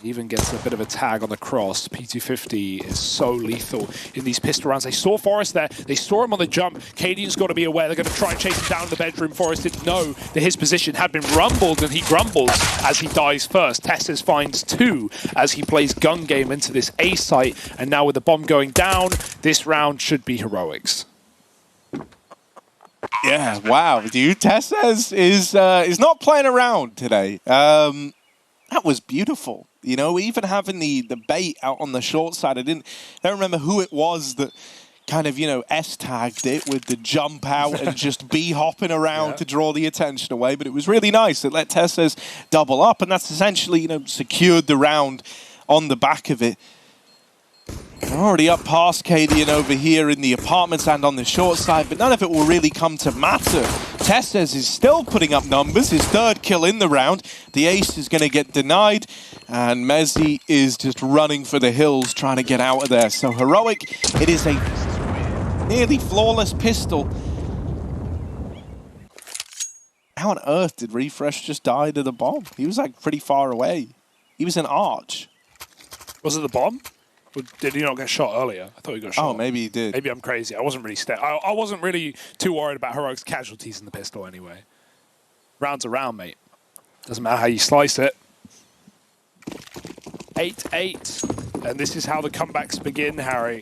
Speaker 1: Even gets a bit of a tag on the cross. P250 is so lethal in these pistol rounds. They saw Forrest there. They saw him on the jump. Cadian's got to be aware. They're going to try and chase him down in the bedroom. Forrest didn't know that his position had been rumbled, and he grumbles as he dies first. Tesses finds 2 as he plays gun game into this A site. And now with the bomb going down, this round should be Heroics.
Speaker 2: Yeah, wow, dude. Tesses is not playing around today. That was beautiful. You know, even having the bait out on the short side, I don't remember who it was that kind of, you know, S-tagged it with the jump out and just B-hopping around to draw the attention away. But it was really nice. It let Tesses double up, and that's essentially, you know, secured the round on the back of it. We're already up past Cadian over here in the apartments and on the short side, but none of it will really come to matter. Tesses is still putting up numbers, his 3rd kill in the round. The ace is going to get denied, and Messi is just running for the hills trying to get out of there. So Heroic, it is a nearly flawless pistol. How on earth did Refresh just die to the bomb? He was like pretty far away. He was in Arch.
Speaker 1: Was it the bomb? Or did he not get shot earlier? I thought he got shot.
Speaker 2: Oh, maybe he did.
Speaker 1: Maybe I'm crazy. I wasn't really I wasn't really too worried about Heroic's casualties in the pistol anyway. Round's a round, mate. Doesn't matter how you slice it. 8-8. And this is how the comebacks begin, Harry.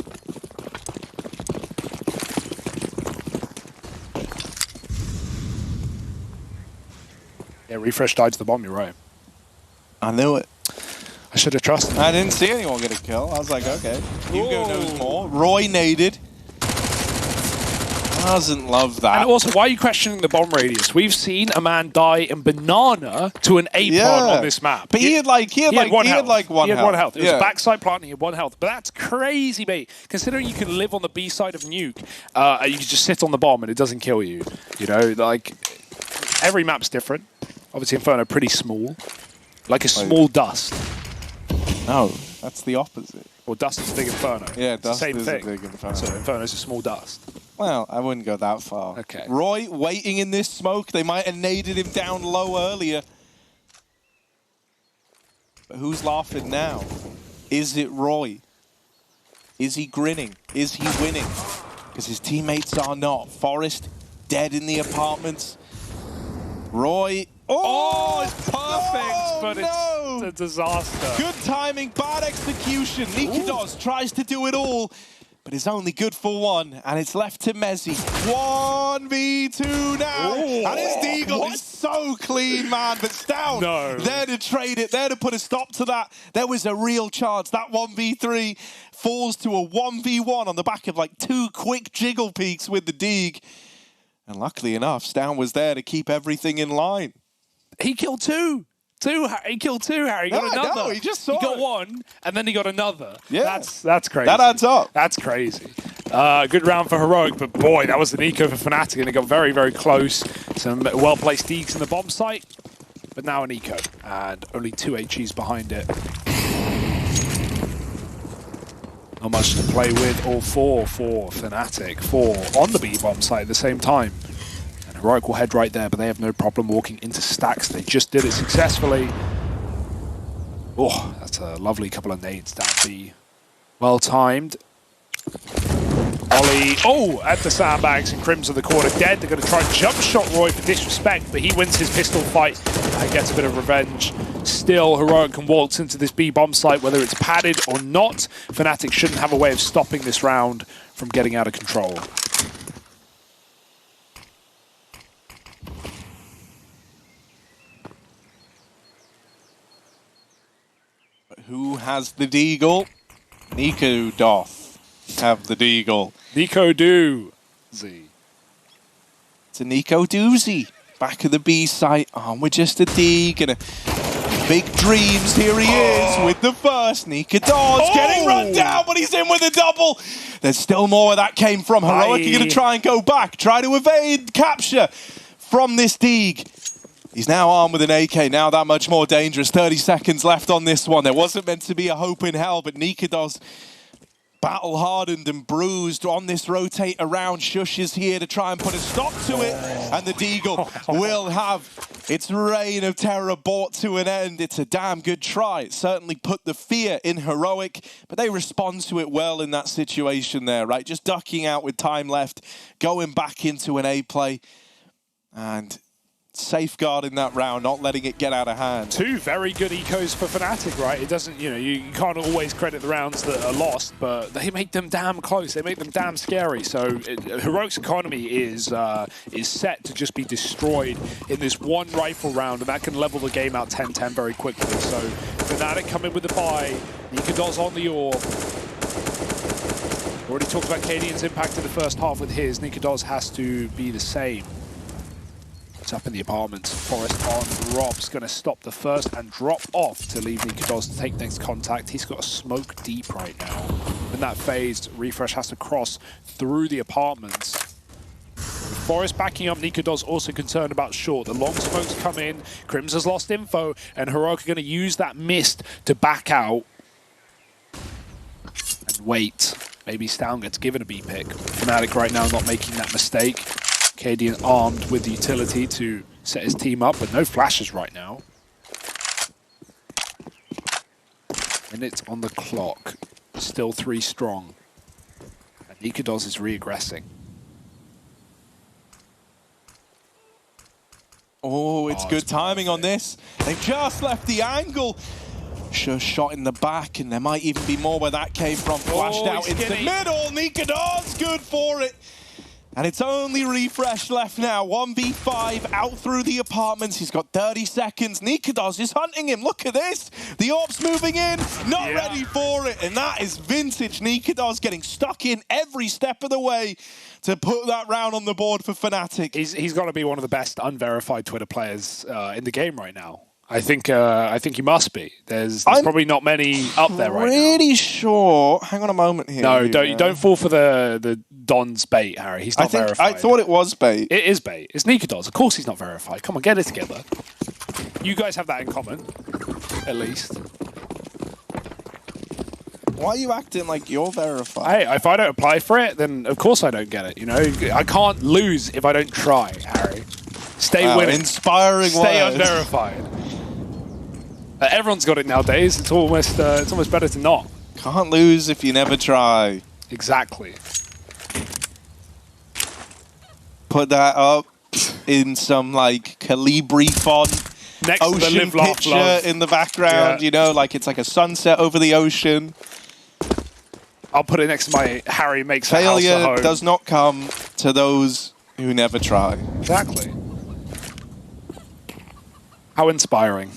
Speaker 1: Yeah, Refresh died to the bomb, you're right.
Speaker 2: I knew it.
Speaker 1: I should have trusted him.
Speaker 2: I didn't see anyone get a kill. I was like, okay. Hugo knows more. Roy naded. Doesn't love that.
Speaker 1: And also, why are you questioning the bomb radius? We've seen a man die in banana to an A-pod on this map.
Speaker 2: But he had one health.
Speaker 1: It was a backside plant and he had 1 health. But that's crazy, mate. Considering you can live on the B side of Nuke, and you can just sit on the bomb and it doesn't kill you. You know, like, every map's different. Obviously, Inferno pretty small. Like a small dust.
Speaker 2: No, that's the opposite.
Speaker 1: Well, dust is a big Inferno.
Speaker 2: Yeah, dust
Speaker 1: same
Speaker 2: is
Speaker 1: thing.
Speaker 2: a big Inferno.
Speaker 1: So Inferno's a small dust.
Speaker 2: Well, I wouldn't go that far.
Speaker 1: Okay.
Speaker 2: Roy waiting in this smoke. They might have naded him down low earlier. But who's laughing now? Is it Roy? Is he grinning? Is he winning? Because his teammates are not. Forrest dead in the apartments. Roy...
Speaker 1: Oh, it's perfect, but it's a disaster.
Speaker 2: Good timing, bad execution. Nikados tries to do it all, but it's only good for 1, and it's left to Messi. 1v2 now, and his deagle is so clean, man, but Stown there to trade it, there to put a stop to that. There was a real chance. That 1v3 falls to a 1v1 on the back of like 2 quick jiggle peeks with the Deeg. And luckily enough, Stown was there to keep everything in line.
Speaker 1: He killed 2. He killed 2, Harry. He got another.
Speaker 2: No, he just saw
Speaker 1: He got 1, and then he got another.
Speaker 2: Yeah.
Speaker 1: That's crazy.
Speaker 2: That adds up.
Speaker 1: That's crazy. Good round for Heroic, but boy, that was an eco for FNATIC, and it got very, very close. Some well-placed Deegs in the bomb site, but now an eco, and only 2 HEs behind it. Not much to play with, all 4 for FNATIC. 4 on the B-bomb site at the same time. Heroic will head right there, but they have no problem walking into stacks. They just did it successfully. Oh, that's a lovely couple of nades down B. Well timed. Ollie, at the sandbags, and Crims of the corner dead. They're going to try and jump shot Roy for disrespect, but he wins his pistol fight and gets a bit of revenge. Still, Heroic can waltz into this B-bomb site, whether it's padded or not. FNATIC shouldn't have a way of stopping this round from getting out of control.
Speaker 2: Who has the deagle? Nico doth have the deagle.
Speaker 1: Nico doozy.
Speaker 2: It's a Nico doozy. Back of the B site. On with just a deeg and big dreams. Here he is with the first. Nico Dodds getting run down, but he's in with a double. There's still more where that came from. Heroic are going to try and go back. Try to evade capture from this deeg. He's now armed with an AK, now that much more dangerous. 30 seconds left on this one. There wasn't meant to be a hope in hell, but Nikados, battle-hardened and bruised on this rotate around. Shush is here to try and put a stop to it, and the deagle will have its reign of terror brought to an end. It's a damn good try. It certainly put the fear in Heroic, but they respond to it well in that situation there, right? Just ducking out with time left, going back into an A play, and safeguarding that round, not letting it get out of hand.
Speaker 1: Two very good ecos for FNATIC, right? It doesn't, you can't always credit the rounds that are lost, but they make them damn close. They make them damn scary. So Heroic's economy is set to just be destroyed in this one rifle round, and that can level the game out 10-10 very quickly. So FNATIC come in with the buy. Nikados on the orb. Already talked about Cadian's impact in the first half with his. Nikados has to be the same. It's up in the apartments. Forest on Rob's going to stop the first and drop off to leave Nikados to take next contact. He's got a smoke deep right now. In that phase, Refresh has to cross through the apartments. Forest backing up, Nikados also concerned about short. The long smokes come in, Crims has lost info, and Heroic are going to use that mist to back out and wait. Maybe Stown gets given a B pick. FNATIC right now not making that mistake. Cadian armed with the utility to set his team up, but no flashes right now. Minutes on the clock. Still 3 strong. And Nikados is re-aggressing.
Speaker 2: Oh, it's good timing on this. They've just left the angle. Sure shot in the back, and there might even be more where that came from. Flashed out into the middle. Nikados good for it. And it's only Refresh left now. 1v5 out through the apartments. He's got 30 seconds. Nikados is hunting him. Look at this. The AWP's moving in. Not ready for it. And that is vintage Nikados getting stuck in every step of the way to put that round on the board for FNATIC.
Speaker 1: He's got to be one of the best unverified Twitter players in the game right now. I think he must be. There's probably not many up there right now.
Speaker 2: Pretty sure. Hang on a moment here.
Speaker 1: No, don't fall for the Don's bait, Harry. He's not verified.
Speaker 2: I thought it was bait.
Speaker 1: It is bait. It's Nikados. Of course he's not verified. Come on, get it together. You guys have that in common, at least.
Speaker 2: Why are you acting like you're verified?
Speaker 1: Hey, if I don't apply for it, then of course I don't get it. You know, I can't lose if I don't try, Harry. Stay winning.
Speaker 2: Inspiring
Speaker 1: Stay
Speaker 2: words.
Speaker 1: unverified. Everyone's got it nowadays. It's almost better to not.
Speaker 2: Can't lose if you never try.
Speaker 1: Exactly.
Speaker 2: Put that up in some like Calibri font.
Speaker 1: Next
Speaker 2: ocean
Speaker 1: to the live, laugh,
Speaker 2: picture
Speaker 1: love.
Speaker 2: in the background, you know, like it's like a sunset over the ocean.
Speaker 1: I'll put it next to my Harry makes a house a
Speaker 2: Failure
Speaker 1: home.
Speaker 2: does not come to those who never try.
Speaker 1: Exactly. How inspiring.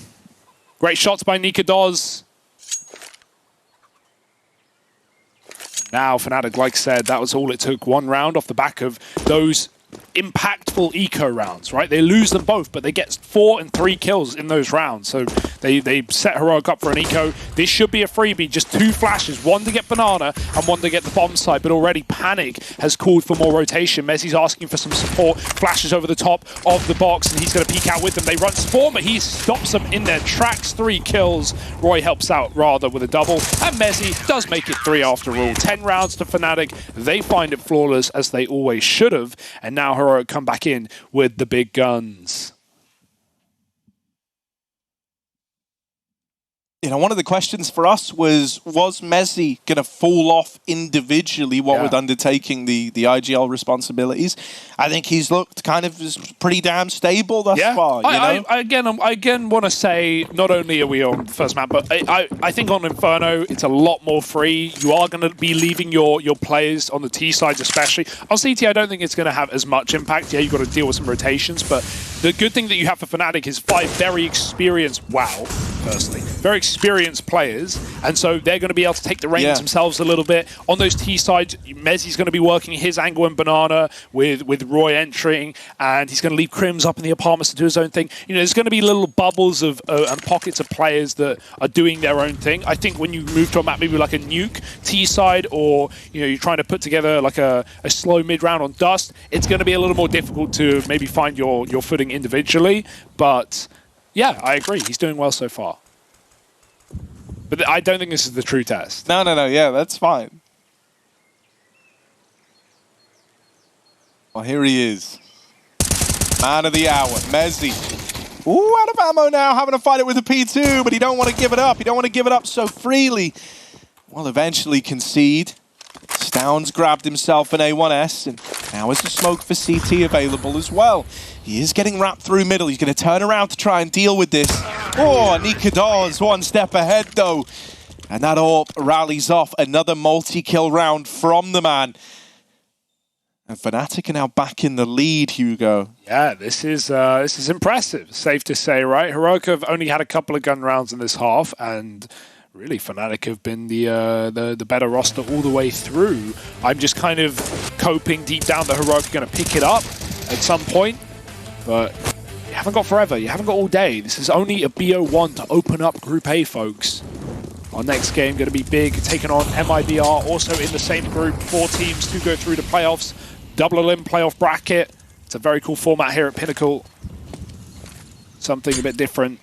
Speaker 1: Great shots by Nikados. Now, FNATIC, like I said, that was all it took. One round off the back of those impactful eco rounds, right? They lose them both, but they get 4 and 3 kills in those rounds. So they set Heroic up for an eco. This should be a freebie, just 2 flashes, one to get Banana and one to get the bomb site, but already Panic has called for more rotation. Messi's asking for some support, flashes over the top of the box, and he's going to peek out with them. They run Spawn, but he stops them in their tracks. 3 kills. Roy helps out rather with a double, and Messi does make it 3 after all. 10 rounds to FNATIC. They find it flawless, as they always should have, and now Heroic come back in with the big guns.
Speaker 2: You know, one of the questions for us was Messi going to fall off individually, what with undertaking the IGL responsibilities? I think he's looked kind of pretty damn stable thus far.
Speaker 1: I again want to say, not only are we on the first map, but I think on Inferno, it's a lot more free. You are going to be leaving your players on the T sides especially. On CT, I don't think it's going to have as much impact. Yeah, you've got to deal with some rotations, but the good thing that you have for FNATIC is 5 very experienced, firstly, very experienced players, and so they're going to be able to take the reins themselves a little bit. On those T sides, Mezzi's going to be working his angle and Banana with Roy entering, and he's going to leave Crims up in the apartments to do his own thing. You know, there's going to be little bubbles of and pockets of players that are doing their own thing. I think when you move to a map maybe like a Nuke T side, or you know, you're trying to put together like a slow mid round on Dust, it's going to be a little more difficult to maybe find your footing individually. But yeah, I agree. He's doing well so far. But I don't think this is the true test.
Speaker 2: No. Yeah, that's fine. Well, here he is. Man of the hour, Mezzi. Ooh, out of ammo now, having to fight it with a P2, but he don't want to give it up. He don't want to give it up so freely. Well, eventually concede. Stounds grabbed himself an A1S, and now is the smoke for CT available as well. He is getting wrapped through middle. He's going to turn around to try and deal with this. Oh, Nikador's one step ahead, though. And that AWP rallies off another multi-kill round from the man. And FNATIC are now back in the lead, Hugo.
Speaker 1: Yeah, this is impressive. Safe to say, right? Heroic have only had a couple of gun rounds in this half, and really, FNATIC have been the better roster all the way through. I'm just kind of coping deep down that Heroic are going to pick it up at some point, but you haven't got forever. You haven't got all day. This is only a BO1 to open up Group A, folks. Our next game going to be big, taking on MIBR, also in the same group. 4 teams to go through the playoffs. Double elim playoff bracket. It's a very cool format here at Pinnacle. Something a bit different.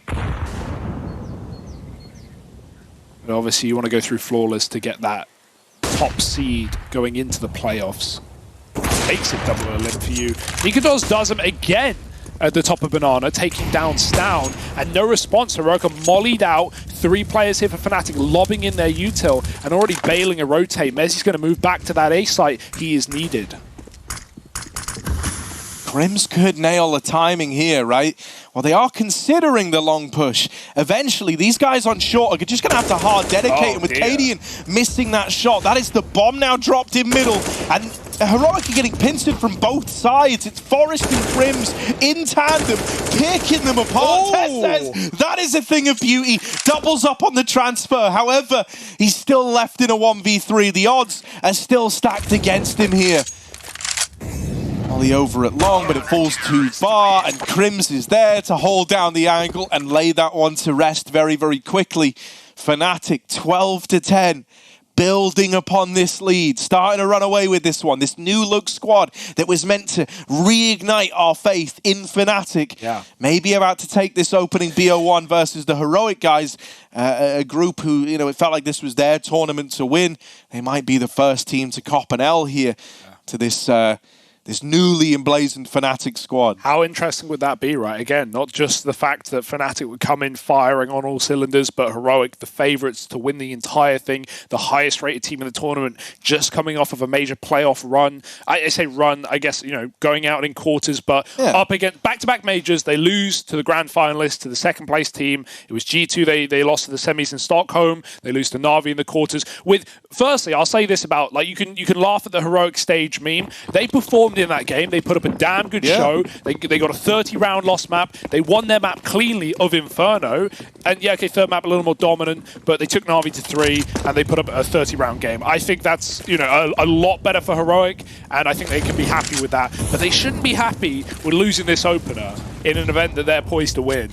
Speaker 1: But obviously you want to go through flawless to get that top seed going into the playoffs. Makes it double elim for you. Nikados does him again at the top of Banana, taking down Stown, and no response. Heroica mollied out. 3 players here for FNATIC, lobbing in their util and already bailing a rotate. Mezzi's going to move back to that A site. He is needed.
Speaker 2: Crims could nail the timing here, right? Well, they are considering the long push. Eventually, these guys on short are just going to have to hard dedicate. And with Cadian missing that shot, that is the bomb now dropped in middle. And Heroic are getting pincered from both sides. It's Forest and Crims in tandem, picking them apart. Tess says that is a thing of beauty. Doubles up on the transfer. However, he's still left in a 1v3. The odds are still stacked against him here. Ollie over it long, but it falls too far, and Crims is there to hold down the angle and lay that one to rest very, very quickly. FNATIC 12-10, building upon this lead, starting to run away with this one. This new look squad that was meant to reignite our faith in FNATIC. Maybe about to take this opening BO1 versus the Heroic guys, a group who, you know, it felt like this was their tournament to win. They might be the first team to cop an L here to this this newly emblazoned FNATIC squad.
Speaker 1: How interesting would that be, right? Again, not just the fact that FNATIC would come in firing on all cylinders, but Heroic, the favourites to win the entire thing, the highest rated team in the tournament, just coming off of a major playoff run. I say run, I guess, you know, going out in quarters, but up against back-to-back majors, they lose to the grand finalists, to the second place team. It was G2, they lost to the semis in Stockholm, they lose to Na'Vi in the quarters. Firstly, I'll say this about, like, you can laugh at the Heroic stage meme. They performed in that game. They put up a damn good show. They got a 30-round loss map. They won their map cleanly of Inferno. And yeah, okay, third map a little more dominant, but they took Na'Vi to 3 and they put up a 30-round game. I think that's, you know, a lot better for Heroic, and I think they can be happy with that. But they shouldn't be happy with losing this opener in an event that they're poised to win.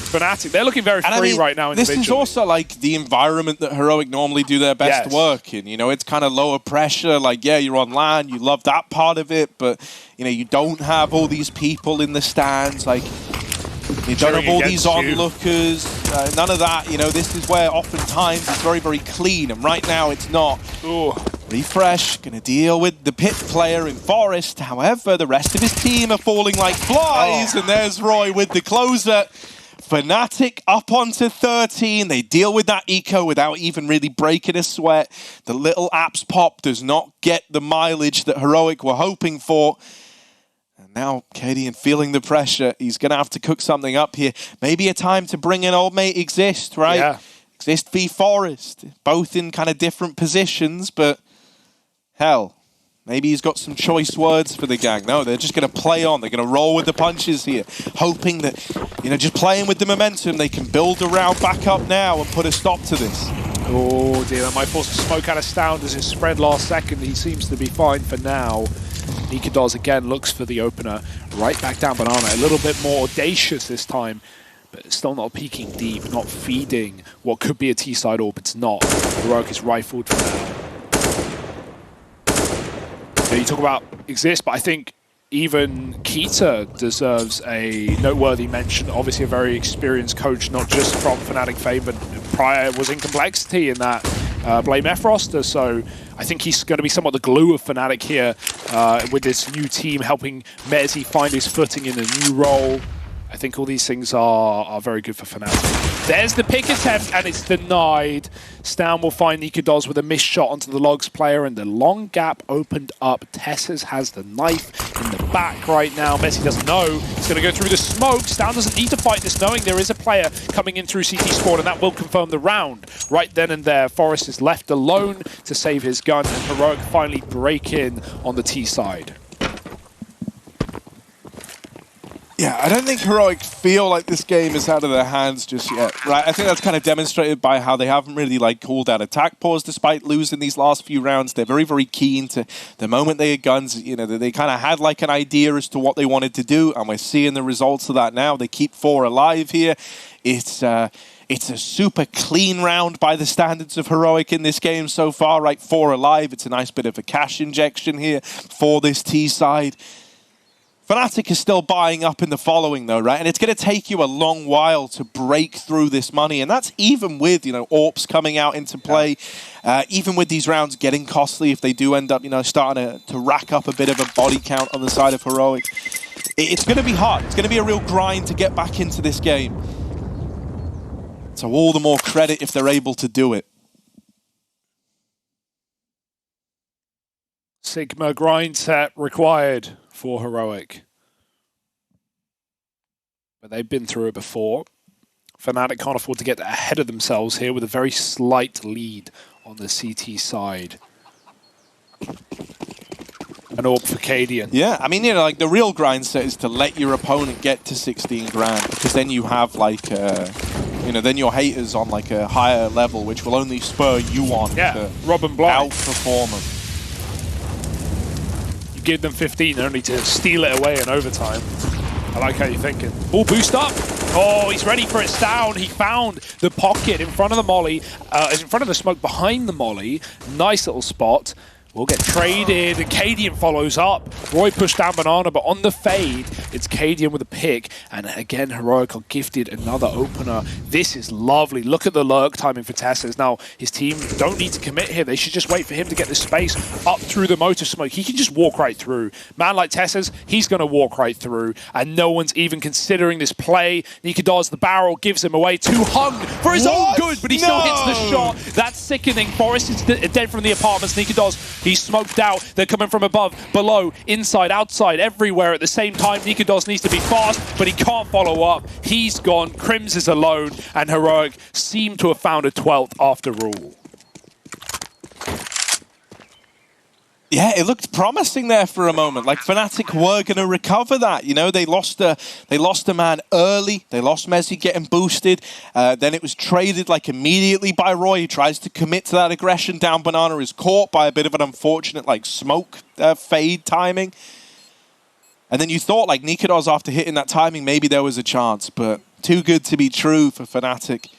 Speaker 1: FNATIC, they're looking very free right now.
Speaker 2: This is also like the environment that Heroic normally do their best work in. You know, it's kind of lower pressure. Like, yeah, you're on LAN, you love that part of it, but you know, you don't have all these people in the stands. Like, you don't have all these onlookers. None of that. You know, this is where oftentimes it's very, very clean, and right now it's not. Refresh, gonna deal with the pit player in Forest. However, the rest of his team are falling like flies, and there's Roy with the closer. FNATIC up onto 13. They deal with that eco without even really breaking a sweat. The little apps pop does not get the mileage that Heroic were hoping for. And now Cadian feeling the pressure. He's going to have to cook something up here. Maybe a time to bring in old mate Exist, right?
Speaker 1: Yeah.
Speaker 2: Exist v Forest. Both in kind of different positions, but hell, maybe he's got some choice words for the gang. No, they're just going to play on. They're going to roll with the punches here, hoping that, just playing with the momentum, they can build a round back up now and put a stop to this.
Speaker 1: Oh dear, that might force a smoke out of Stound as it spread last second. He seems to be fine for now. Nikados again looks for the opener. Right back down Banana. A little bit more audacious this time, but still not peeking deep, not feeding what could be a T-side orb. It's not. Heroic is rifled for now. You talk about Exist, but I think even Keita deserves a noteworthy mention. Obviously a very experienced coach, not just from FNATIC fame, but prior was in Complexity in that Blame F roster. So I think he's going to be somewhat the glue of FNATIC here with this new team, helping Mezzi find his footing in a new role. I think all these things are very good for FNATIC. There's the pick attempt, and it's denied. Stan will find Nikados with a missed shot onto the Logs player, and the long gap opened up. Tesses has the knife in the back right now. Messi doesn't know. He's going to go through the smoke. Stan doesn't need to fight this, knowing there is a player coming in through CT spawn, and that will confirm the round. Right then and there, Forrest is left alone to save his gun, and Heroic finally break in on the T side.
Speaker 2: Yeah, I don't think Heroic feel like this game is out of their hands just yet, right? I think that's kind of demonstrated by how they haven't really called out attack pause despite losing these last few rounds. They're very, very keen to the moment they had guns, they kind of had an idea as to what they wanted to do, and we're seeing the results of that now. They keep 4 alive here. It's a super clean round by the standards of Heroic in this game so far, right? 4 alive. It's a nice bit of a cash injection here for this T side. FNATIC is still buying up in the following though, right? And it's going to take you a long while to break through this money. And that's even with, AWPs coming out into play, even with these rounds getting costly if they do end up, starting to rack up a bit of a body count on the side of Heroic. It's going to be hard. It's going to be a real grind to get back into this game. So all the more credit if they're able to do it.
Speaker 1: Sigma grind set required for Heroic. But they've been through it before. FNATIC can't afford to get ahead of themselves here with a very slight lead on the CT side. An AWP for Cadian.
Speaker 2: Yeah, I mean, the real grind set is to let your opponent get to 16 grand, because then you have then your haters on a higher level, which will only spur you on to
Speaker 1: rob and blind.
Speaker 2: Outperform them.
Speaker 1: Give them 15 only to steal it away in overtime. I like how you're thinking. Oh, boost up. Oh, he's ready for it. Down. He found the pocket in front of the molly, in front of the smoke behind the molly. Nice little spot. Will get traded, and Cadian follows up. Roy pushed down Banana, but on the fade, it's Cadian with a pick. And again, Heroic are gifted another opener. This is lovely. Look at the lurk timing for Tesses. Now, his team don't need to commit here. They should just wait for him to get the space up through the motor smoke. He can just walk right through. Man like Tesses, he's going to walk right through. And no one's even considering this play. Nikados, the barrel, gives him away. Too hung for his own good, but he still hits the shot. That's sickening. Forrest is dead from the apartments. Nikados, he's smoked out. They're coming from above, below, inside, outside, everywhere at the same time. Nikados needs to be fast, but he can't follow up. He's gone. Crims is alone, and Heroic seem to have found a 12th after all.
Speaker 2: Yeah, it looked promising there for a moment. FNATIC were going to recover that. They lost a man early. They lost Mezzi getting boosted. Then it was traded immediately by Roy. He tries to commit to that aggression. Down Banana is caught by a bit of an unfortunate smoke fade timing. And then you thought Nikados after hitting that timing, maybe there was a chance, but too good to be true for FNATIC.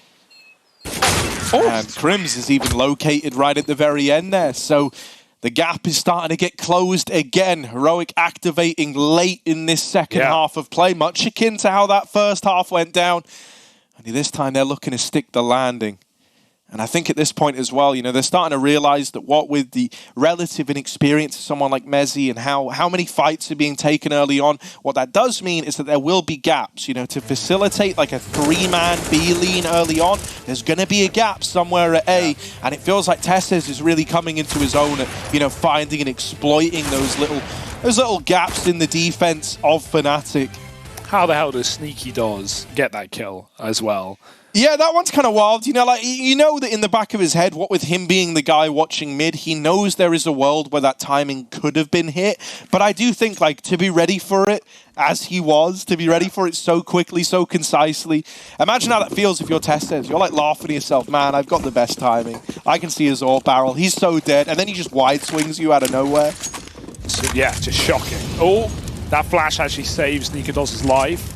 Speaker 2: Oh. And Crims is even located right at the very end there. So the gap is starting to get closed again. Heroic activating late in this second half of play, much akin to how that first half went down. And this time they're looking to stick the landing. And I think at this point as well, you know, they're starting to realize that what with the relative inexperience of someone like Mezzi and how many fights are being taken early on, what that does mean is that there will be gaps, you know, to facilitate like a 3-man B lean early on. There's going to be a gap somewhere at A, and it feels like Testes is really coming into his own at, you know, finding and exploiting those little gaps in the defense of FNATIC.
Speaker 1: How the hell does Sneaky Dawes get that kill as well?
Speaker 2: Yeah, that one's kind of wild. You know, like, you know that in the back of his head, what with him being the guy watching mid, he knows there is a world where that timing could have been hit. But I do think, like, to be ready for it, as he was, to be ready for it so quickly, so concisely. Imagine how that feels if you're Testes. You're, like, laughing to yourself, man, I've got the best timing. I can see his AWP barrel. He's so dead. And then he just wide swings you out of nowhere.
Speaker 1: So, yeah, just shocking. Oh, that flash actually saves Nikados' life.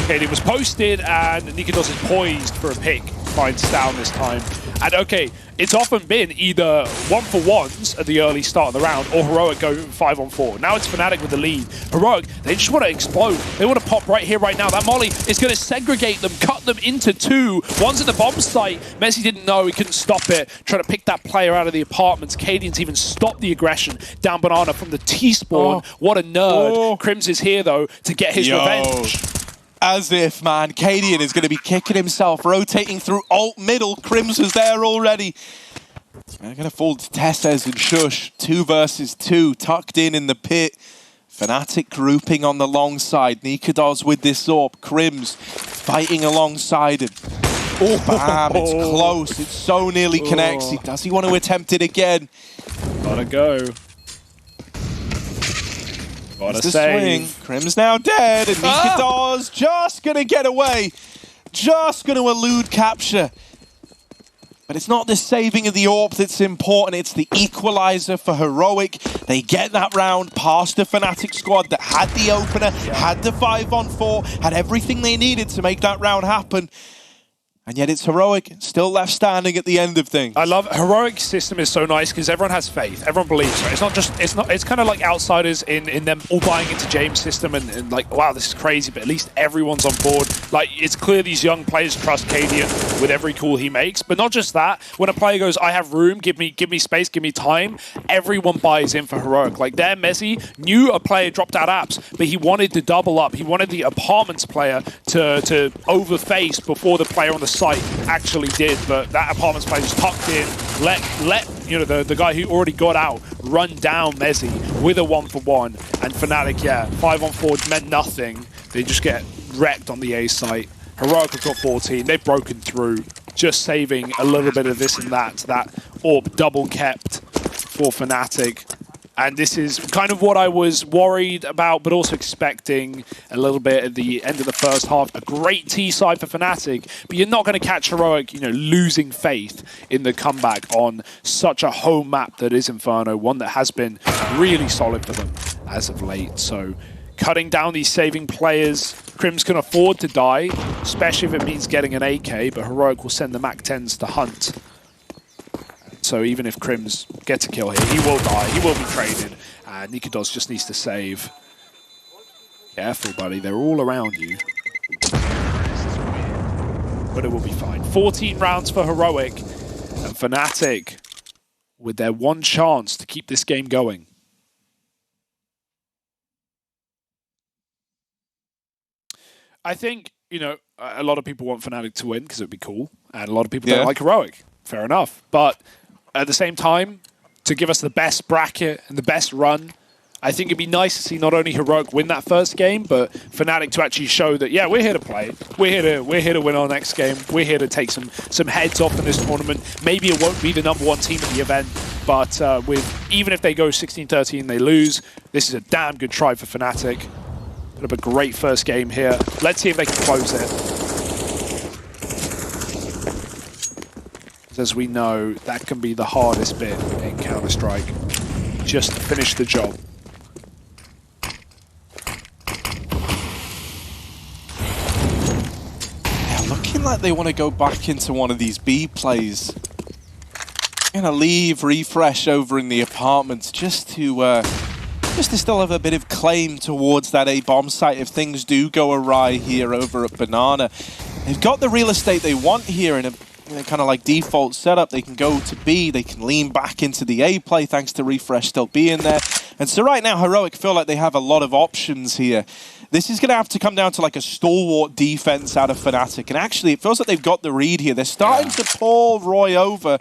Speaker 1: Okay, it was posted, and Nikados is poised for a pick. Finds down this time. And okay, it's often been either 1-for-1s at the early start of the round, or Heroic go 5-on-4. Now it's FNATIC with the lead. Heroic, they just want to explode. They want to pop right here, right now. That molly is going to segregate them, cut them into 2. One's at the bomb site. Messi didn't know, he couldn't stop it. Trying to pick that player out of the apartments. Cadian's even stopped the aggression. Down Banana from the T-spawn. Oh. What a nerd. Oh. Crims is here, though, to get his revenge.
Speaker 2: As if, man, Cadian is going to be kicking himself, rotating through alt middle. Crims was there already. They're going to fall to Testes and Shush. 2 versus 2, tucked in the pit. FNATIC grouping on the long side. Nikados with this AWP. Crims fighting alongside him. Oh, bam, it's close. It's so nearly connected. Does he want to attempt it again?
Speaker 1: Gotta go. What a
Speaker 2: swing. Crims now dead, and Nikados just going to get away. Just going to elude capture. But it's not the saving of the AWP that's important, it's the equalizer for Heroic. They get that round past the FNATIC squad that had the opener, had the 5-on-4, had everything they needed to make that round happen. And yet it's Heroic, still left standing at the end of things.
Speaker 1: I love Heroic's system is so nice because everyone has faith, everyone believes. Right? It's kind of like outsiders in them all buying into James' system and like, wow, this is crazy, but at least everyone's on board. Like, it's clear these young players trust Cadian with every call he makes. But not just that, when a player goes, I have room, give me space, give me time, everyone buys in for Heroic. Like, there, Messi knew a player dropped out apps, but he wanted to double up. He wanted the apartments player to overface before the player on the site actually did, but that apartments player just tucked in, let you know the guy who already got out run down Mezzi with a 1-for-1, and FNATIC, yeah, 5-on-4 meant nothing. They just get wrecked on the A site. Heroic have got 14, they've broken through, just saving a little bit of this and that AWP double kept for FNATIC. And this is kind of what I was worried about, but also expecting a little bit at the end of the first half. A great T side for FNATIC, but you're not going to catch Heroic, you know, losing faith in the comeback on such a home map that is Inferno, one that has been really solid for them as of late. So cutting down these saving players, Crims can afford to die, especially if it means getting an AK, but Heroic will send the MAC-10s to hunt. So even if Crims gets a kill here, he will die, he will be traded, and Nikados just needs to save. Careful, buddy, they're all around you. But it will be fine. 14 rounds for Heroic, and FNATIC with their one chance to keep this game going. I think, you know, a lot of people want FNATIC to win because it would be cool, and a lot of people don't like Heroic. Fair enough, but at the same time, to give us the best bracket and the best run, I think it'd be nice to see not only Heroic win that first game, but FNATIC to actually show that, yeah, we're here to play. We're here to win our next game. We're here to take some heads off in this tournament. Maybe it won't be the #1 team at the event, but even if they go 16-13 they lose, this is a damn good try for FNATIC. Put up a great first game here. Let's see if they can close it. As we know, that can be the hardest bit in Counter-Strike, just to finish the job.
Speaker 2: Yeah, looking like they want to go back into one of these B plays. Gonna leave refresh over in the apartments just to still have a bit of claim towards that A bomb site if things do go awry here over at Banana. They've got the real estate they want here in a kind of like default setup. They can go to B, they can lean back into the A play thanks to Refresh still being there. And so right now, Heroic feel like they have a lot of options here. This is going to have to come down to like a stalwart defense out of FNATIC. And actually, it feels like they've got the read here. They're starting to pull Roy over.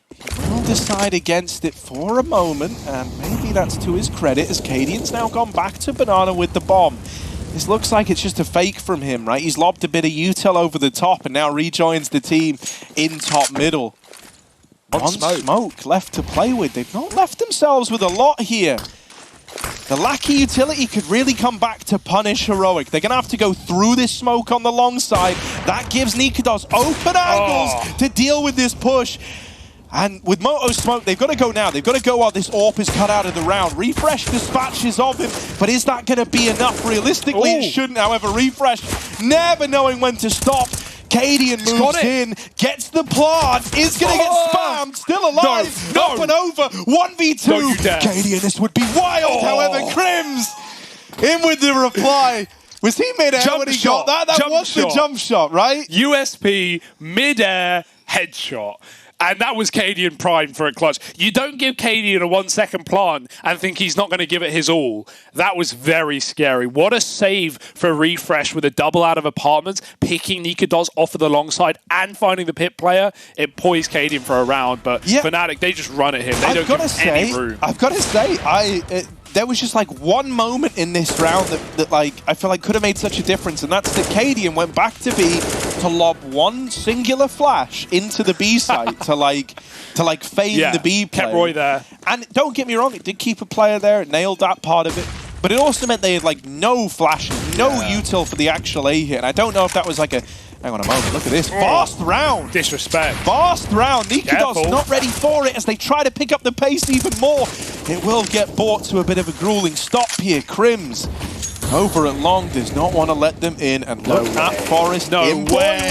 Speaker 2: He will decide against it for a moment, and maybe that's to his credit, as Cadian's now gone back to Banana with the bomb. This looks like it's just a fake from him, right? He's lobbed a bit of util over the top and now rejoins the team in top middle. One smoke left to play with. They've not left themselves with a lot here. The lack of utility could really come back to punish Heroic. They're going to have to go through this smoke on the long side. That gives Nikados open angles to deal with this push. And with Moto smoke, they've got to go now. They've got to go while this AWP is cut out of the round. Refresh dispatches of him, but is that going to be enough? Realistically, it shouldn't. However, Refresh never knowing when to stop. Cadian moves in, gets the plant, is going to get spammed, still alive, up and over, 1v2. Cadian, this would be wild. However, Crims in with the reply. Was he mid-air when he got that? That was the jump shot, right?
Speaker 1: USP, mid-air, headshot. And that was Cadian prime for a clutch. You don't give Cadian a 1 second plant and think he's not going to give it his all. That was very scary. What a save for Refresh with a double out of apartments, picking Nikados off of the long side and finding the pit player. It poised Cadian for a round, but FNATIC, they just run at him. They don't give him any room.
Speaker 2: I've got to say, there was just like one moment in this round that like I feel like could have made such a difference, and that's that Cadian went back to B to lob one singular flash into the B site to fade the B play.
Speaker 1: Kept Roy there.
Speaker 2: And don't get me wrong, it did keep a player there, it nailed that part of it. But it also meant they had like no flashes, no util for the actual A hit. And I don't know if that was like a, hang on a moment, look at this, fast round.
Speaker 1: Disrespect.
Speaker 2: Fast round. Nikados not ready for it as they try to pick up the pace even more. It will get brought to a bit of a grueling stop here. Crims over at long does not want to let them in, and look at Forest.
Speaker 1: No way.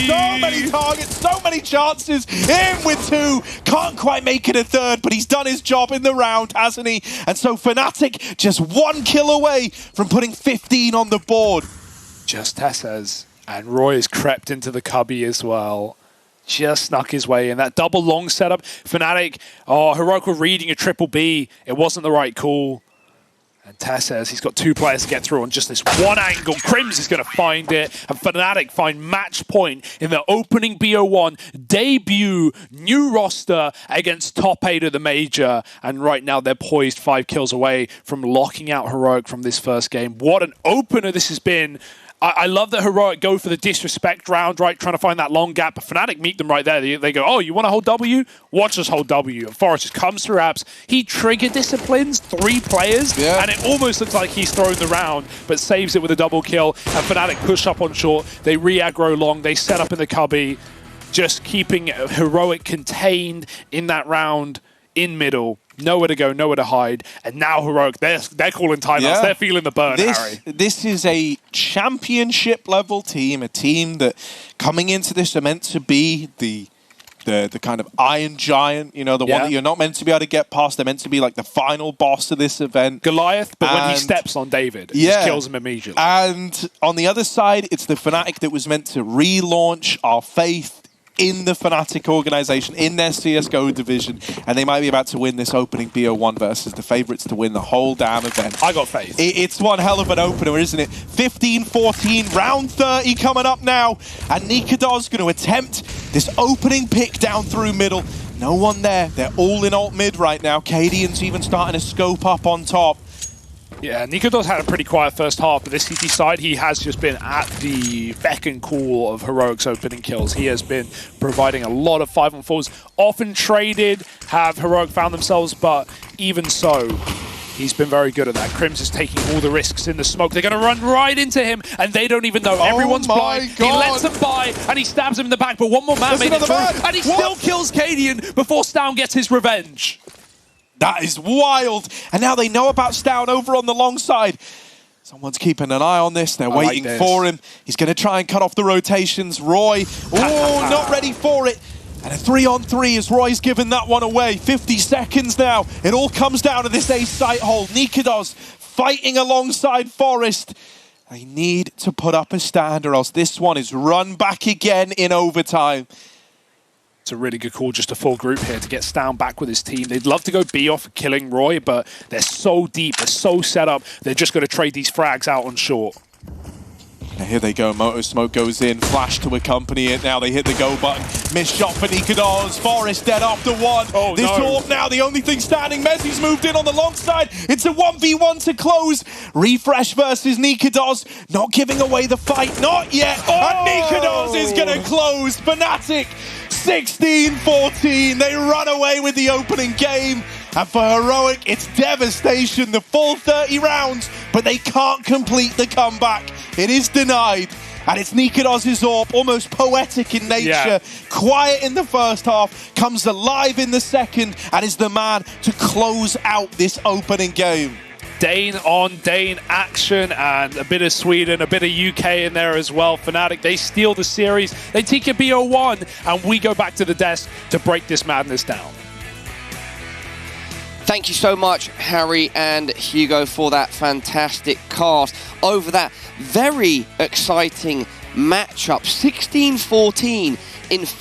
Speaker 2: So many targets, so many chances. In with two. Can't quite make it a third, but he's done his job in the round, hasn't he? And so FNATIC just 1 kill away from putting 15 on the board.
Speaker 1: Just Tessez. And Roy has crept into the cubby as well. Just snuck his way in. That double long setup. FNATIC, Heroic were reading a triple B. It wasn't the right call. And Tess says he's got 2 players to get through on just this one angle. Crims is going to find it. And FNATIC find match point in the opening BO1 debut new roster against top 8 of the major. And right now they're poised 5 kills away from locking out Heroic from this first game. What an opener this has been. I love that Heroic go for the disrespect round, right? Trying to find that long gap. But FNATIC meet them right there. They go, oh, you want to hold W? Watch us hold W. And Forrest just comes through apps. He trigger disciplines 3 players. And it almost looks like he's thrown the round, but saves it with a double kill. And FNATIC push up on short. They re-aggro long. They set up in the cubby. Just keeping Heroic contained in that round in middle. Nowhere to go, nowhere to hide. And now Heroic, they're calling timeouts. They're feeling the burn, Harry.
Speaker 2: This is a championship level team, a team that coming into this are meant to be the kind of iron giant, you know, the one that you're not meant to be able to get past. They're meant to be like the final boss of this event.
Speaker 1: Goliath, but when he steps on David, it just kills him immediately.
Speaker 2: And on the other side, it's the FNATIC that was meant to relaunch our faith in the FNATIC organization, in their CSGO division, and they might be about to win this opening BO1 versus the favorites to win the whole damn event.
Speaker 1: I got faith.
Speaker 2: It's one hell of an opener, isn't it? 15-14, round 30 coming up now, and Nikados going to attempt this opening pick down through middle. No one there. They're all in alt mid right now. Cadian's even starting to scope up on top.
Speaker 1: Yeah, Nikados had a pretty quiet first half, but this CT side, he has just been at the beck and call of Heroic's opening kills. He has been providing a lot of 5-on-4s. Often traded, have Heroic found themselves, but even so, he's been very good at that. Crims is taking all the risks in the smoke. They're going to run right into him, and they don't even know. Everyone's blind. He lets them by, and he stabs him in the back, but one more man made it through, and he still kills Cadian before Stown gets his revenge.
Speaker 2: That is wild. And now they know about Stown over on the long side. Someone's keeping an eye on this. They're waiting for him. He's going to try and cut off the rotations. Roy, not ready for it. And a 3-on-3 as Roy's given that one away. 50 seconds now. It all comes down to this ace site hold. Nikados fighting alongside Forest. They need to put up a stand or else this one is run back again in overtime.
Speaker 1: It's a really good call, just a full group here to get Stown back with his team. They'd love to go B off killing Roy, but they're so deep, they're so set up, they're just going to trade these frags out on short.
Speaker 2: And here they go, Moto Smoke goes in, Flash to accompany it, now they hit the go button. Missed shot for Nikados, Forest dead after one.
Speaker 1: Oh,
Speaker 2: this
Speaker 1: no.
Speaker 2: AWP now, the only thing standing, Messi's moved in on the long side. It's a 1v1 to close. Refresh versus Nikados, not giving away the fight, not yet.
Speaker 1: Oh.
Speaker 2: And Nikados is gonna close. FNATIC, 16-14, they run away with the opening game. And for Heroic, it's devastation, the full 30 rounds, but they can't complete the comeback. It is denied, and it's Nikados' AWP, almost poetic in nature.
Speaker 1: Yeah.
Speaker 2: Quiet in the first half, comes alive in the second, and is the man to close out this opening game.
Speaker 1: Dane on Dane action, and a bit of Sweden, a bit of UK in there as well. FNATIC, they steal the series, they take a BO1, and we go back to the desk to break this madness down.
Speaker 3: Thank you so much, Harry and Hugo, for that fantastic cast over that very exciting matchup. 16-14 in